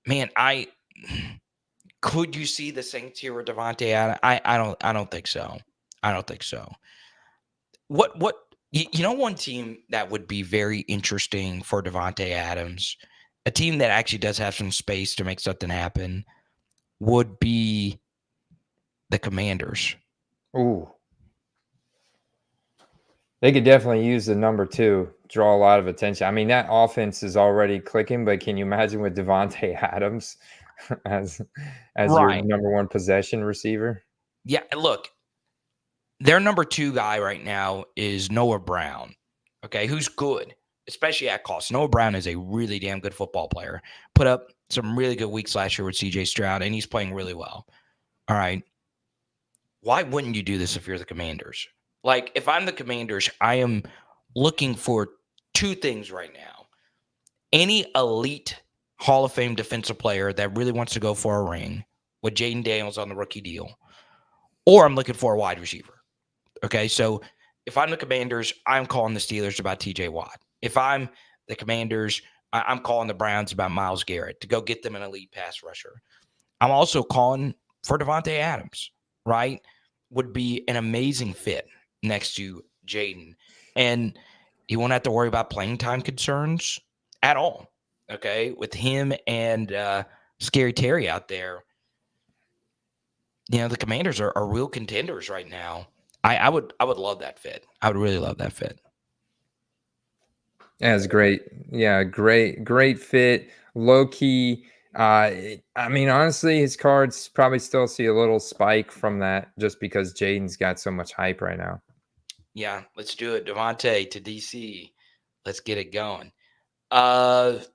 man, could you see the Saints here with Davante Adams? I don't think so. I don't think so. What you know, one team that would be very interesting for Davante Adams, a team that actually does have some space to make something happen, would be the Commanders. Ooh. They could definitely use the number 2, draw a lot of attention. I mean, that offense is already clicking, but can you imagine with Davante Adams as your Right. number 1 possession receiver? Yeah, look, their number 2 guy right now is Noah Brown, okay, who's good, especially at cost. Noah Brown is a really damn good football player. Put up some really good weeks last year with CJ Stroud, and he's playing really well. All right. Why wouldn't you do this if you're the Commanders? Like, if I'm the Commanders, I am looking for 2 things right now. Any elite Hall of Fame defensive player that really wants to go for a ring with Jayden Daniels on the rookie deal, or I'm looking for a wide receiver. Okay, so if I'm the Commanders, I'm calling the Steelers about TJ Watt. If I'm the Commanders, I'm calling the Browns about Myles Garrett to go get them an elite pass rusher. I'm also calling for Davante Adams, right? Would be an amazing fit next to Jayden. And you won't have to worry about playing time concerns at all, okay? With him and Scary Terry out there, you know, the Commanders are real contenders right now. I would love that fit. I would really love that fit. Yeah, it's great. Yeah, great fit. Low key. I mean, honestly, his cards probably still see a little spike from that just because Jayden's got so much hype right now. Yeah, let's do it. Davante to DC. Let's get it going. Let's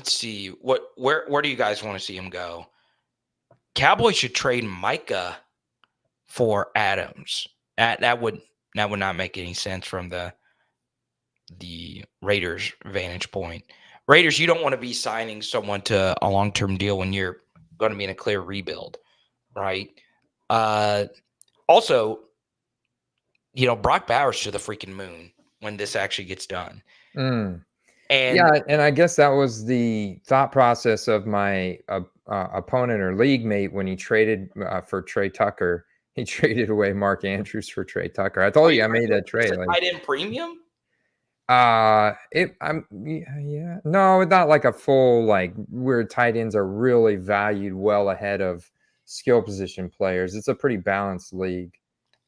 see. Where do you guys want to see him go? Cowboys should trade Micah for Adams. That would not make any sense from the Raiders' vantage point. Raiders, you don't want to be signing someone to a long-term deal when you're going to be in a clear rebuild, right? Also, you know, Brock Bowers to the freaking moon when this actually gets done. And And and I guess that was the thought process of my opponent or league mate when he traded for Trey Tucker. He traded away Mark Andrews for Trey Tucker. I told you I made that trade. Like, tight end premium. No, not like a full, like, where tight ends are really valued well ahead of skill position players. It's a pretty balanced league.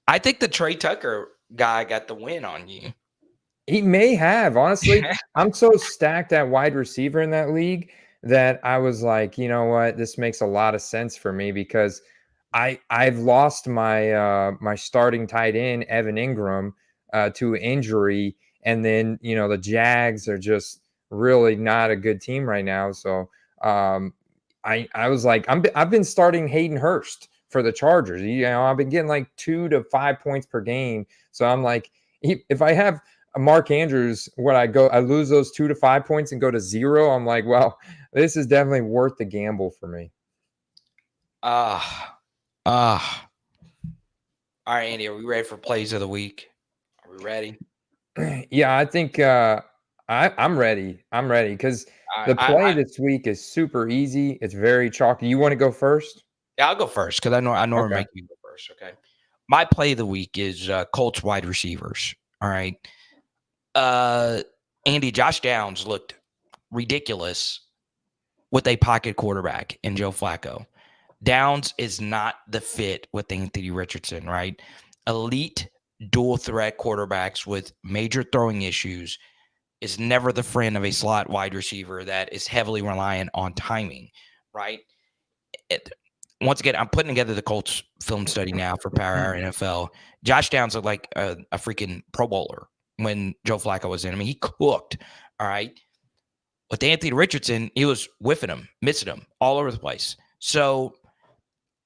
I think the Trey Tucker guy got the win on you. He may have, honestly. I'm so stacked at wide receiver in that league that I was like, you know what, this makes a lot of sense for me because I've lost my my starting tight end Evan Ingram to injury, and then you know the Jags are just really not a good team right now. So I was like, I've been starting Hayden Hurst for the Chargers. You know, I've been getting like 2 to 5 points per game. So I'm like, if I have Mark Andrews, I lose those 2 to 5 points and go to 0. I'm like, well, this is definitely worth the gamble for me. All right, Andy, are we ready for plays of the week? Are we ready? Yeah, I think I'm ready. I'm ready because the play this week is super easy. It's very chalky. You want to go first? Yeah, I'll go first because I know we're Okay. making you go first. Okay. My play of the week is Colts wide receivers. All right. Andy, Josh Downs looked ridiculous with a pocket quarterback in Joe Flacco. Downs is not the fit with Anthony Richardson, right? Elite dual threat quarterbacks with major throwing issues is never the friend of a slot wide receiver that is heavily reliant on timing, right? Once again, I'm putting together the Colts film study now for Power Hour NFL. Josh Downs looked like a freaking Pro Bowler when Joe Flacco was in. I mean, he cooked, all right? With Anthony Richardson, he was whiffing him, missing him all over the place. So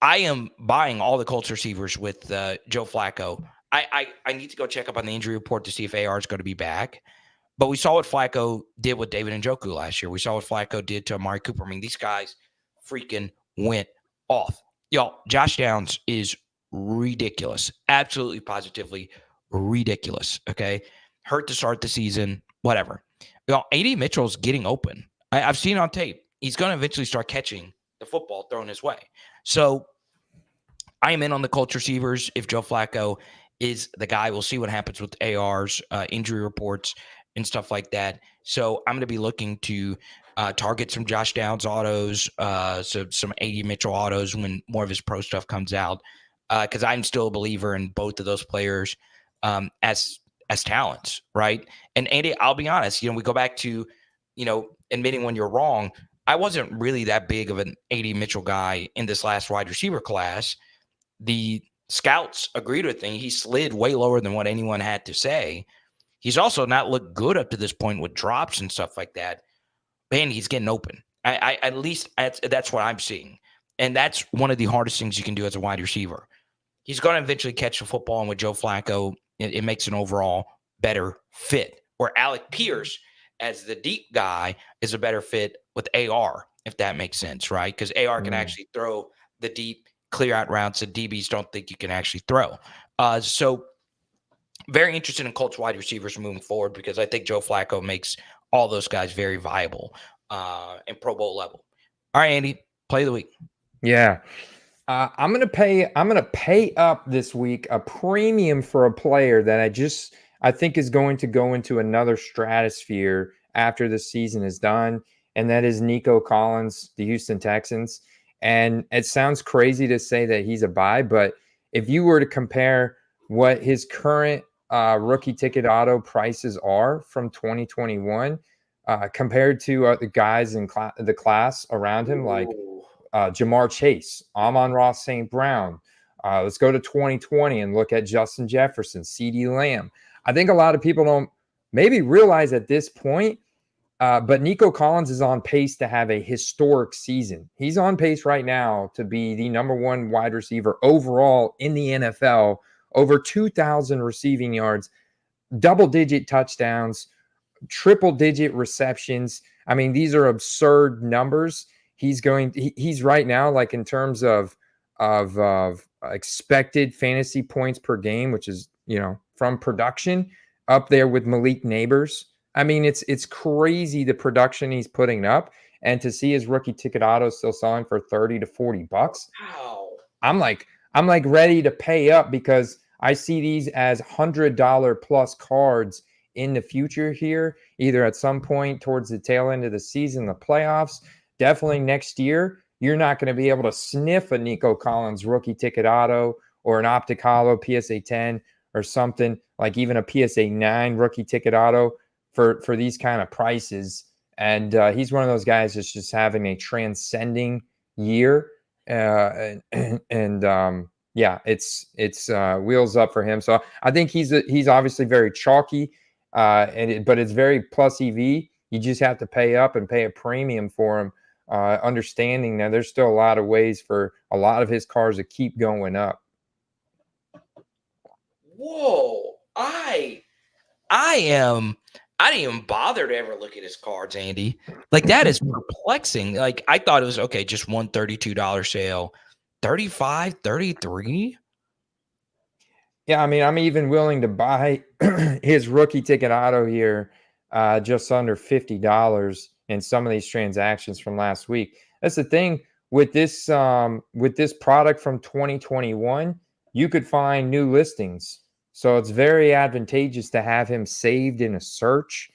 I am buying all the Colts receivers with Joe Flacco. I need to go check up on the injury report to see if AR is going to be back. But we saw what Flacco did with David Njoku last year. We saw what Flacco did to Amari Cooper. I mean, these guys freaking went off. Y'all, Josh Downs is ridiculous. Absolutely, positively ridiculous. Okay. Hurt to start the season, whatever. Y'all, A.D. Mitchell's getting open. I've seen on tape. He's going to eventually start catching the football thrown his way. So I am in on the Colts receivers. If Joe Flacco is the guy, we'll see what happens with ARs, injury reports, and stuff like that. So I'm going to be looking to target some Josh Downs autos, so some A.D. Mitchell autos when more of his pro stuff comes out, because I'm still a believer in both of those players as talents, right? And Andy, I'll be honest, we go back to, admitting when you're wrong. I wasn't really that big of an A.D. Mitchell guy in this last wide receiver class. The scouts agreed with me. He slid way lower than what anyone had to say. He's also not looked good up to this point with drops and stuff like that. Man, he's getting open. I at least that's what I'm seeing. And that's one of the hardest things you can do as a wide receiver. He's going to eventually catch the football, and with Joe Flacco, it makes an overall better fit. Where Alec Pierce, as the deep guy, is a better fit with AR, if that makes sense, right? Because AR can actually throw the deep, clear out routes that DBs don't think you can actually throw. So very interested in Colts wide receivers moving forward because I think Joe Flacco makes all those guys very viable and Pro Bowl level. All right, Andy, play of the week. Yeah. I'm gonna pay up this week a premium for a player that I think is going to go into another stratosphere after the season is done, and that is Nico Collins, the Houston Texans. And it sounds crazy to say that he's a buy, but if you were to compare what his current rookie ticket auto prices are from 2021 compared to the guys in the class around him, like Jamar Chase, Amon-Ra St. Brown. Let's go to 2020 and look at Justin Jefferson, CeeDee Lamb. I think a lot of people don't maybe realize at this point, but Nico Collins is on pace to have a historic season. He's on pace right now to be the #1 wide receiver overall in the NFL, over 2,000 receiving yards, double-digit touchdowns, triple-digit receptions. I mean, these are absurd numbers. He's right now, like in terms of expected fantasy points per game, which is, from production, up there with Malik Neighbors. I mean, it's crazy the production he's putting up, and to see his rookie ticket auto still selling for $30 to $40. Wow. I'm like ready to pay up because I see these as $100 plus cards in the future here, either at some point towards the tail end of the season, the playoffs. Definitely next year, you're not going to be able to sniff a Nico Collins rookie ticket auto or an Optic Holo PSA 10 or something like even a PSA 9 rookie ticket auto for these kind of prices. And he's one of those guys that's just having a transcending year. Yeah, it's wheels up for him. So I think he's obviously very chalky, but it's very plus EV. You just have to pay up and pay a premium for him. Understanding that there's still a lot of ways for a lot of his cars to keep going up. Whoa. I didn't even bother to ever look at his cards, Andy. Like, that is perplexing. Like, I thought it was okay, just one $32 sale. 35, 33? Yeah, I mean, I'm even willing to buy his rookie ticket auto here just under $50 in some of these transactions from last week. That's the thing with this product from 2021. You could find new listings, so it's very advantageous to have him saved in a search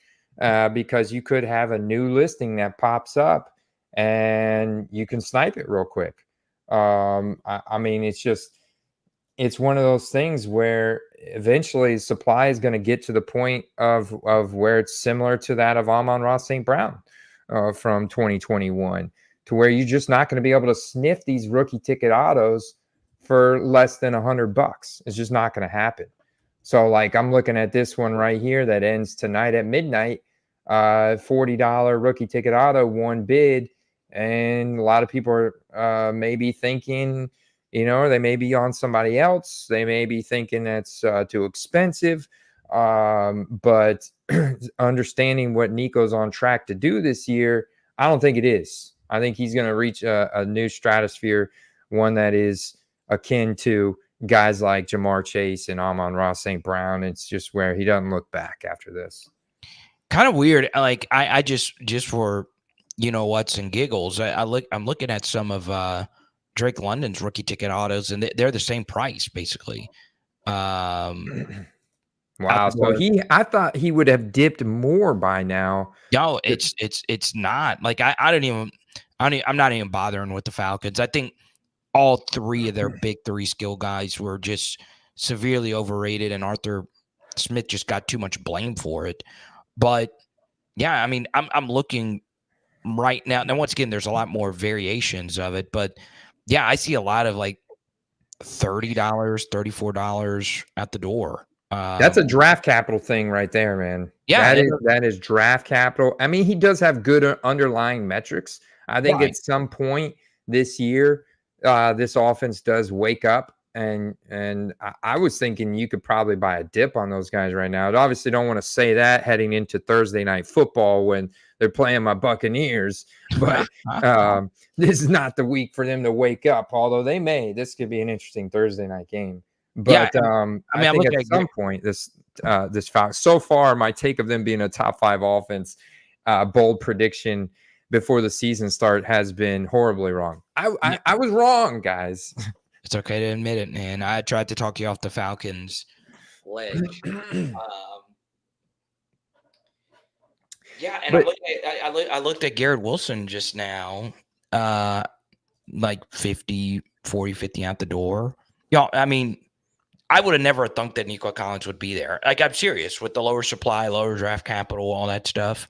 because you could have a new listing that pops up and you can snipe it real quick. I mean, it's one of those things where eventually supply is going to get to the point of where it's similar to that of Amon-Ra St. Brown from 2021, to where you're just not going to be able to sniff these rookie ticket autos for less than $100. It's just not going to happen. So like I'm looking at this one right here that ends tonight at midnight, $40 rookie ticket auto, one bid. And a lot of people are maybe thinking, they may be on somebody else. They may be thinking that's too expensive. But understanding what Nico's on track to do this year, I don't think it is. I think he's going to reach a new stratosphere, one that is akin to guys like Jamar Chase and Amon-Ra St. Brown. It's just where he doesn't look back after this. Kind of weird. Like I just for what's and giggles, I'm looking at some of Drake London's rookie ticket autos, and they're the same price basically. Wow. So I thought he would have dipped more by now. No, it's not. Like I'm not even bothering with the Falcons. I think all three of their big three skill guys were just severely overrated, and Arthur Smith just got too much blame for it. But yeah, I mean, I'm looking right now. Now, once again, there's a lot more variations of it, but yeah, I see a lot of like $30, $34 at the door. That's a draft capital thing right there, man. Yeah, that is draft capital. I mean, he does have good underlying metrics. I think at some point this year, this offense does wake up, and I was thinking you could probably buy a dip on those guys right now. I obviously don't want to say that heading into Thursday night football when they're playing my Buccaneers, but this is not the week for them to wake up. Although they may. This could be an interesting Thursday night game. But I think at some point this so far my take of them being a top 5 offense, bold prediction before the season start has been horribly wrong. I was wrong, guys. It's okay to admit it, man. I tried to talk you off the Falcons ledge. Yeah, and I looked at Garrett Wilson just now, like 40, 50 out the door. I mean, I would have never thunk that Nico Collins would be there. Like, I'm serious, with the lower supply, lower draft capital, all that stuff.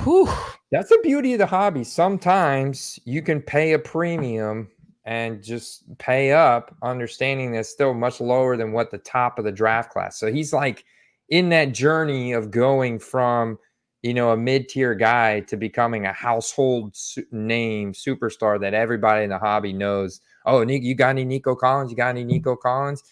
Whew. That's the beauty of the hobby. Sometimes you can pay a premium and just pay up, understanding that's still much lower than what the top of the draft class. So he's like in that journey of going from, a mid-tier guy to becoming a household name superstar that everybody in the hobby knows. Oh, you got any Nico Collins? You got any Nico Collins?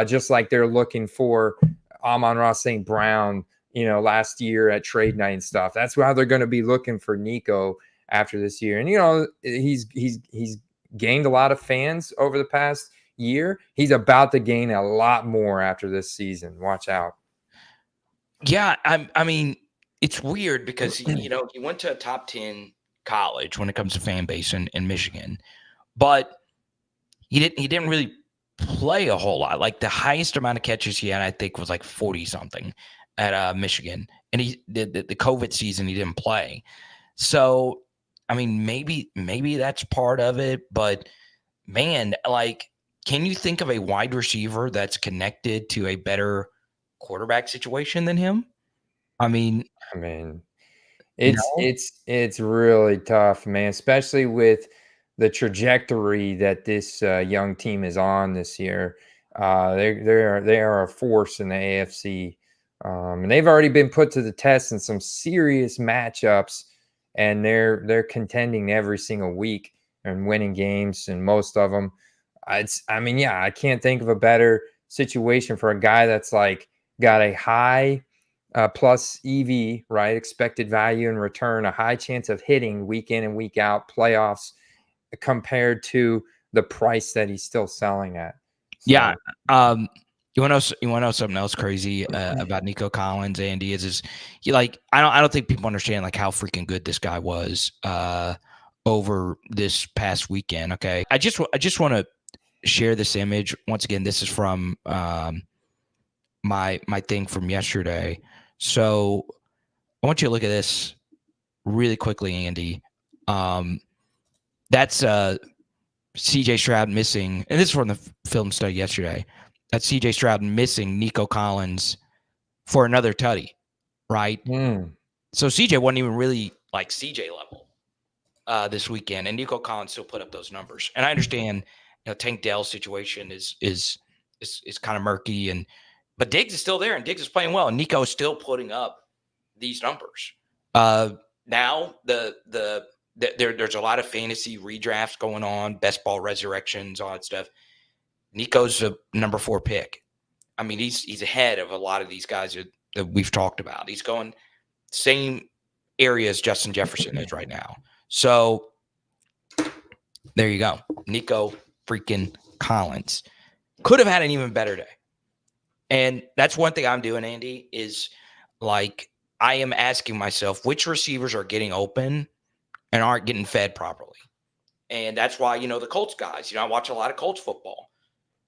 Just like they're looking for Amon-Ra St. Brown, last year at trade night and stuff. That's how they're going to be looking for Nico after this year. And, he's gained a lot of fans over the past year. He's about to gain a lot more after this season. Watch out. Yeah, I mean, it's weird because, he went to a top 10 college when it comes to fan base in Michigan, but he didn't really play a whole lot. Like the highest amount of catches he had, I think, was like 40 something at Michigan, and the COVID season he didn't play. So, I mean, maybe that's part of it, but man, like, can you think of a wide receiver that's connected to a better quarterback situation than him? I mean, it's really tough, man, especially with the trajectory that this young team is on this year. They are a force in the AFC, and they've already been put to the test in some serious matchups, and they're contending every single week and winning games, and most of them. I can't think of a better situation for a guy that's like got a high plus EV, right? Expected value in return, a high chance of hitting week in and week out playoffs compared to the price that he's still selling at. So. Yeah. You want to know something else crazy about Nico Collins, Andy? Is he like I don't think people understand like how freaking good this guy was over this past weekend. Okay, I just want to share this image once again. This is from my thing from yesterday. So I want you to look at this really quickly, Andy. That's CJ Stroud missing, and this is from the film study yesterday. That's CJ Stroud missing Nico Collins for another tutty, right? So CJ wasn't even really like CJ level this weekend, and Nico Collins still put up those numbers. And I understand, Tank Dell's situation is kind of murky, but Diggs is still there, and Diggs is playing well, and Nico is still putting up these numbers. Now there's a lot of fantasy redrafts going on, best ball resurrections, all that stuff. Nico's a number 4 pick. I mean, he's ahead of a lot of these guys that we've talked about. He's going same area as Justin Jefferson is right now. So there you go. Nico freaking Collins could have had an even better day. And that's one thing I'm doing, Andy, is like I am asking myself which receivers are getting open and aren't getting fed properly. And that's why, the Colts guys, I watch a lot of Colts football.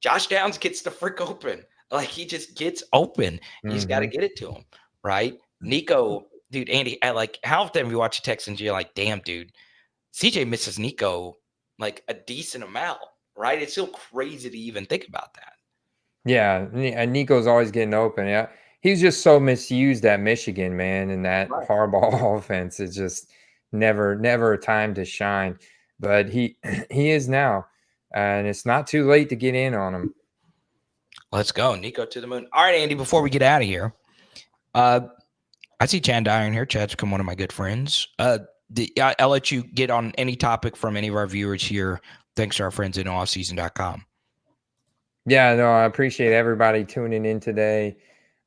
Josh Downs gets the frick open. Like he just gets open. You just got to get it to him, right? Nico, dude, Andy, how often have you watch the Texans? You're like, damn, dude, CJ misses Nico like a decent amount, right? It's still crazy to even think about that. Yeah, and Nico's always getting open. Yeah, he's just so misused at Michigan, man, and that Harbaugh offense is just never a time to shine. But he is now, and it's not too late to get in on him. Let's go, Nico to the moon. All right, Andy. Before we get out of here, I see Chad Dyer in here. Chad's become one of my good friends. I'll let you get on any topic from any of our viewers here. Thanks to our friends at offseason.com. Yeah, no, I appreciate everybody tuning in today.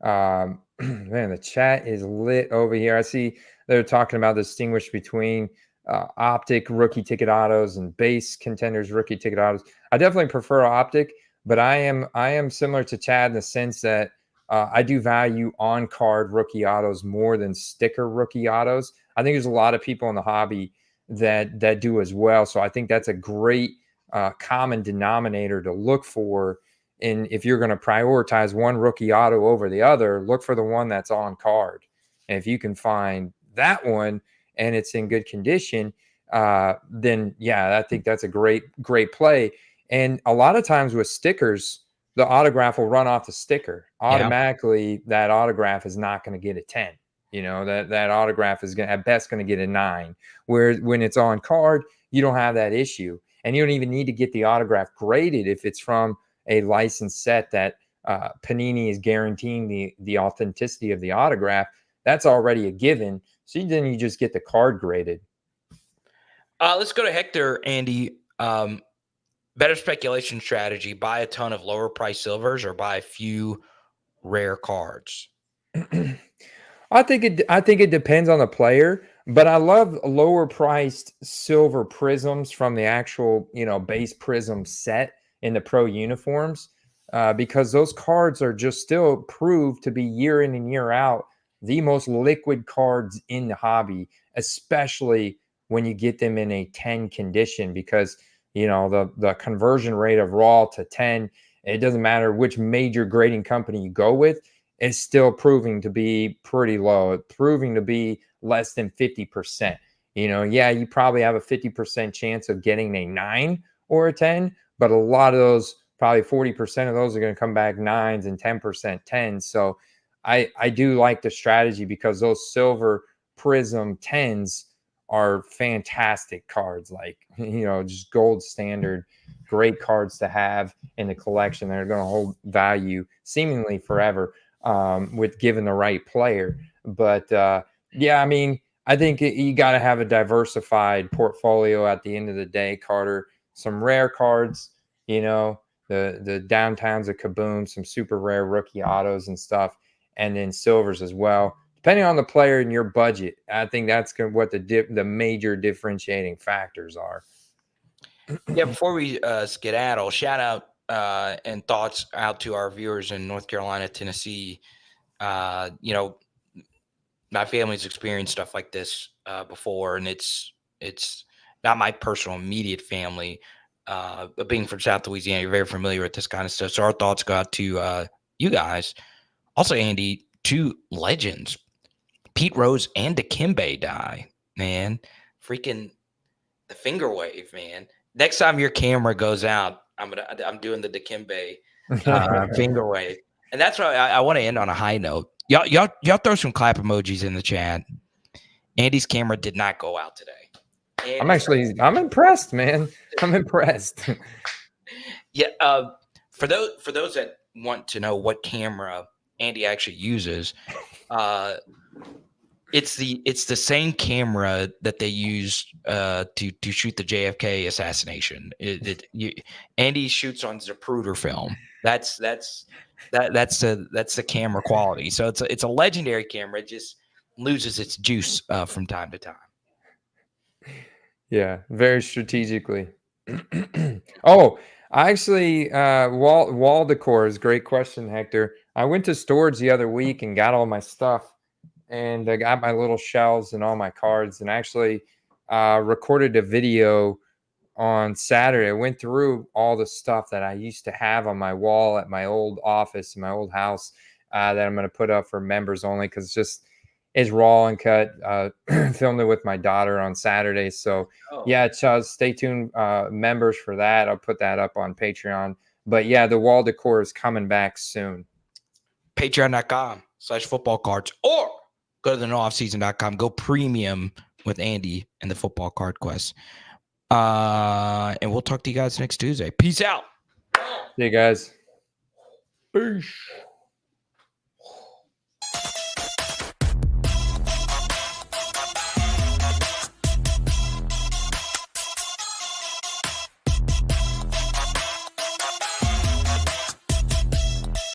Man, the chat is lit over here. I see they're talking about the distinguish between optic rookie ticket autos and base contenders rookie ticket autos. I definitely prefer optic, but I am similar to Chad in the sense that I do value on-card rookie autos more than sticker rookie autos. I think there's a lot of people in the hobby that do as well. So I think that's a great common denominator to look for. And if you're going to prioritize one rookie auto over the other, look for the one that's on card. And if you can find that one and it's in good condition, then yeah, I think that's a great play. And a lot of times with stickers, the autograph will run off the sticker automatically. Yeah. That autograph is not going to get a 10. That autograph is at best going to get a 9. Where when it's on card, you don't have that issue, and you don't even need to get the autograph graded if it's from a licensed set that Panini is guaranteeing the authenticity of the autograph. That's already a given. So then you just get the card graded. Let's go to Hector, Andy. Better speculation strategy: buy a ton of lower price silvers or buy a few rare cards. I think it depends on the player, but I love lower priced silver prisms from the actual base prism set in the pro uniforms, because those cards are just still proved to be year in and year out the most liquid cards in the hobby, especially when you get them in a 10 condition, because the conversion rate of raw to 10, it doesn't matter which major grading company you go with, is still proving to be pretty low. It's proving to be less than 50%. You probably have a 50% chance of getting a 9 or a 10, but a lot of those, probably 40% of those are going to come back 9s and 10% 10s. So I do like the strategy because those silver prism 10s are fantastic cards, like, just gold standard, great cards to have in the collection that are going to hold value seemingly forever with given the right player. But yeah, I mean, I think you got to have a diversified portfolio at the end of the day, Carter. Some rare cards, the downtowns of Kaboom, some super rare rookie autos and stuff, and then silvers as well. Depending on the player and your budget, I think that's what the major differentiating factors are. Yeah, before we skedaddle, shout out and thoughts out to our viewers in North Carolina, Tennessee. You know, my family's experienced stuff like this before, and it's not my personal immediate family, but being from South Louisiana, you're very familiar with this kind of stuff. So our thoughts go out to you guys. Also, Andy, two legends, Pete Rose and Dikembe die, man. Freaking the finger wave, man. Next time your camera goes out, I'm doing the Dikembe finger wave. And that's why I want to end on a high note. Y'all throw some clap emojis in the chat. Andy's camera did not go out today. I'm impressed, man. I'm impressed. Yeah. For those that want to know what camera Andy actually uses, it's the same camera that they used to shoot the JFK assassination. Andy shoots on Zapruder film. That's the camera quality. So it's a legendary camera. It just loses its juice from time to time. Yeah, very strategically. Oh, actually, wall decor is a great question, Hector. I went to storage the other week and got all my stuff, and I got my little shelves and all my cards, and actually recorded a video on Saturday. I went through all the stuff that I used to have on my wall at my old office, my old house, that I'm going to put up for members only because it's raw and cut. Filmed it with my daughter on Saturday. So yeah, stay tuned, members, for that. I'll put that up on Patreon. But yeah, the wall decor is coming back soon. Patreon.com/football cards, or go to the nooffseason.com. Go premium with Andy and the football card quest. And we'll talk to you guys next Tuesday. Peace out. See you guys. Peace.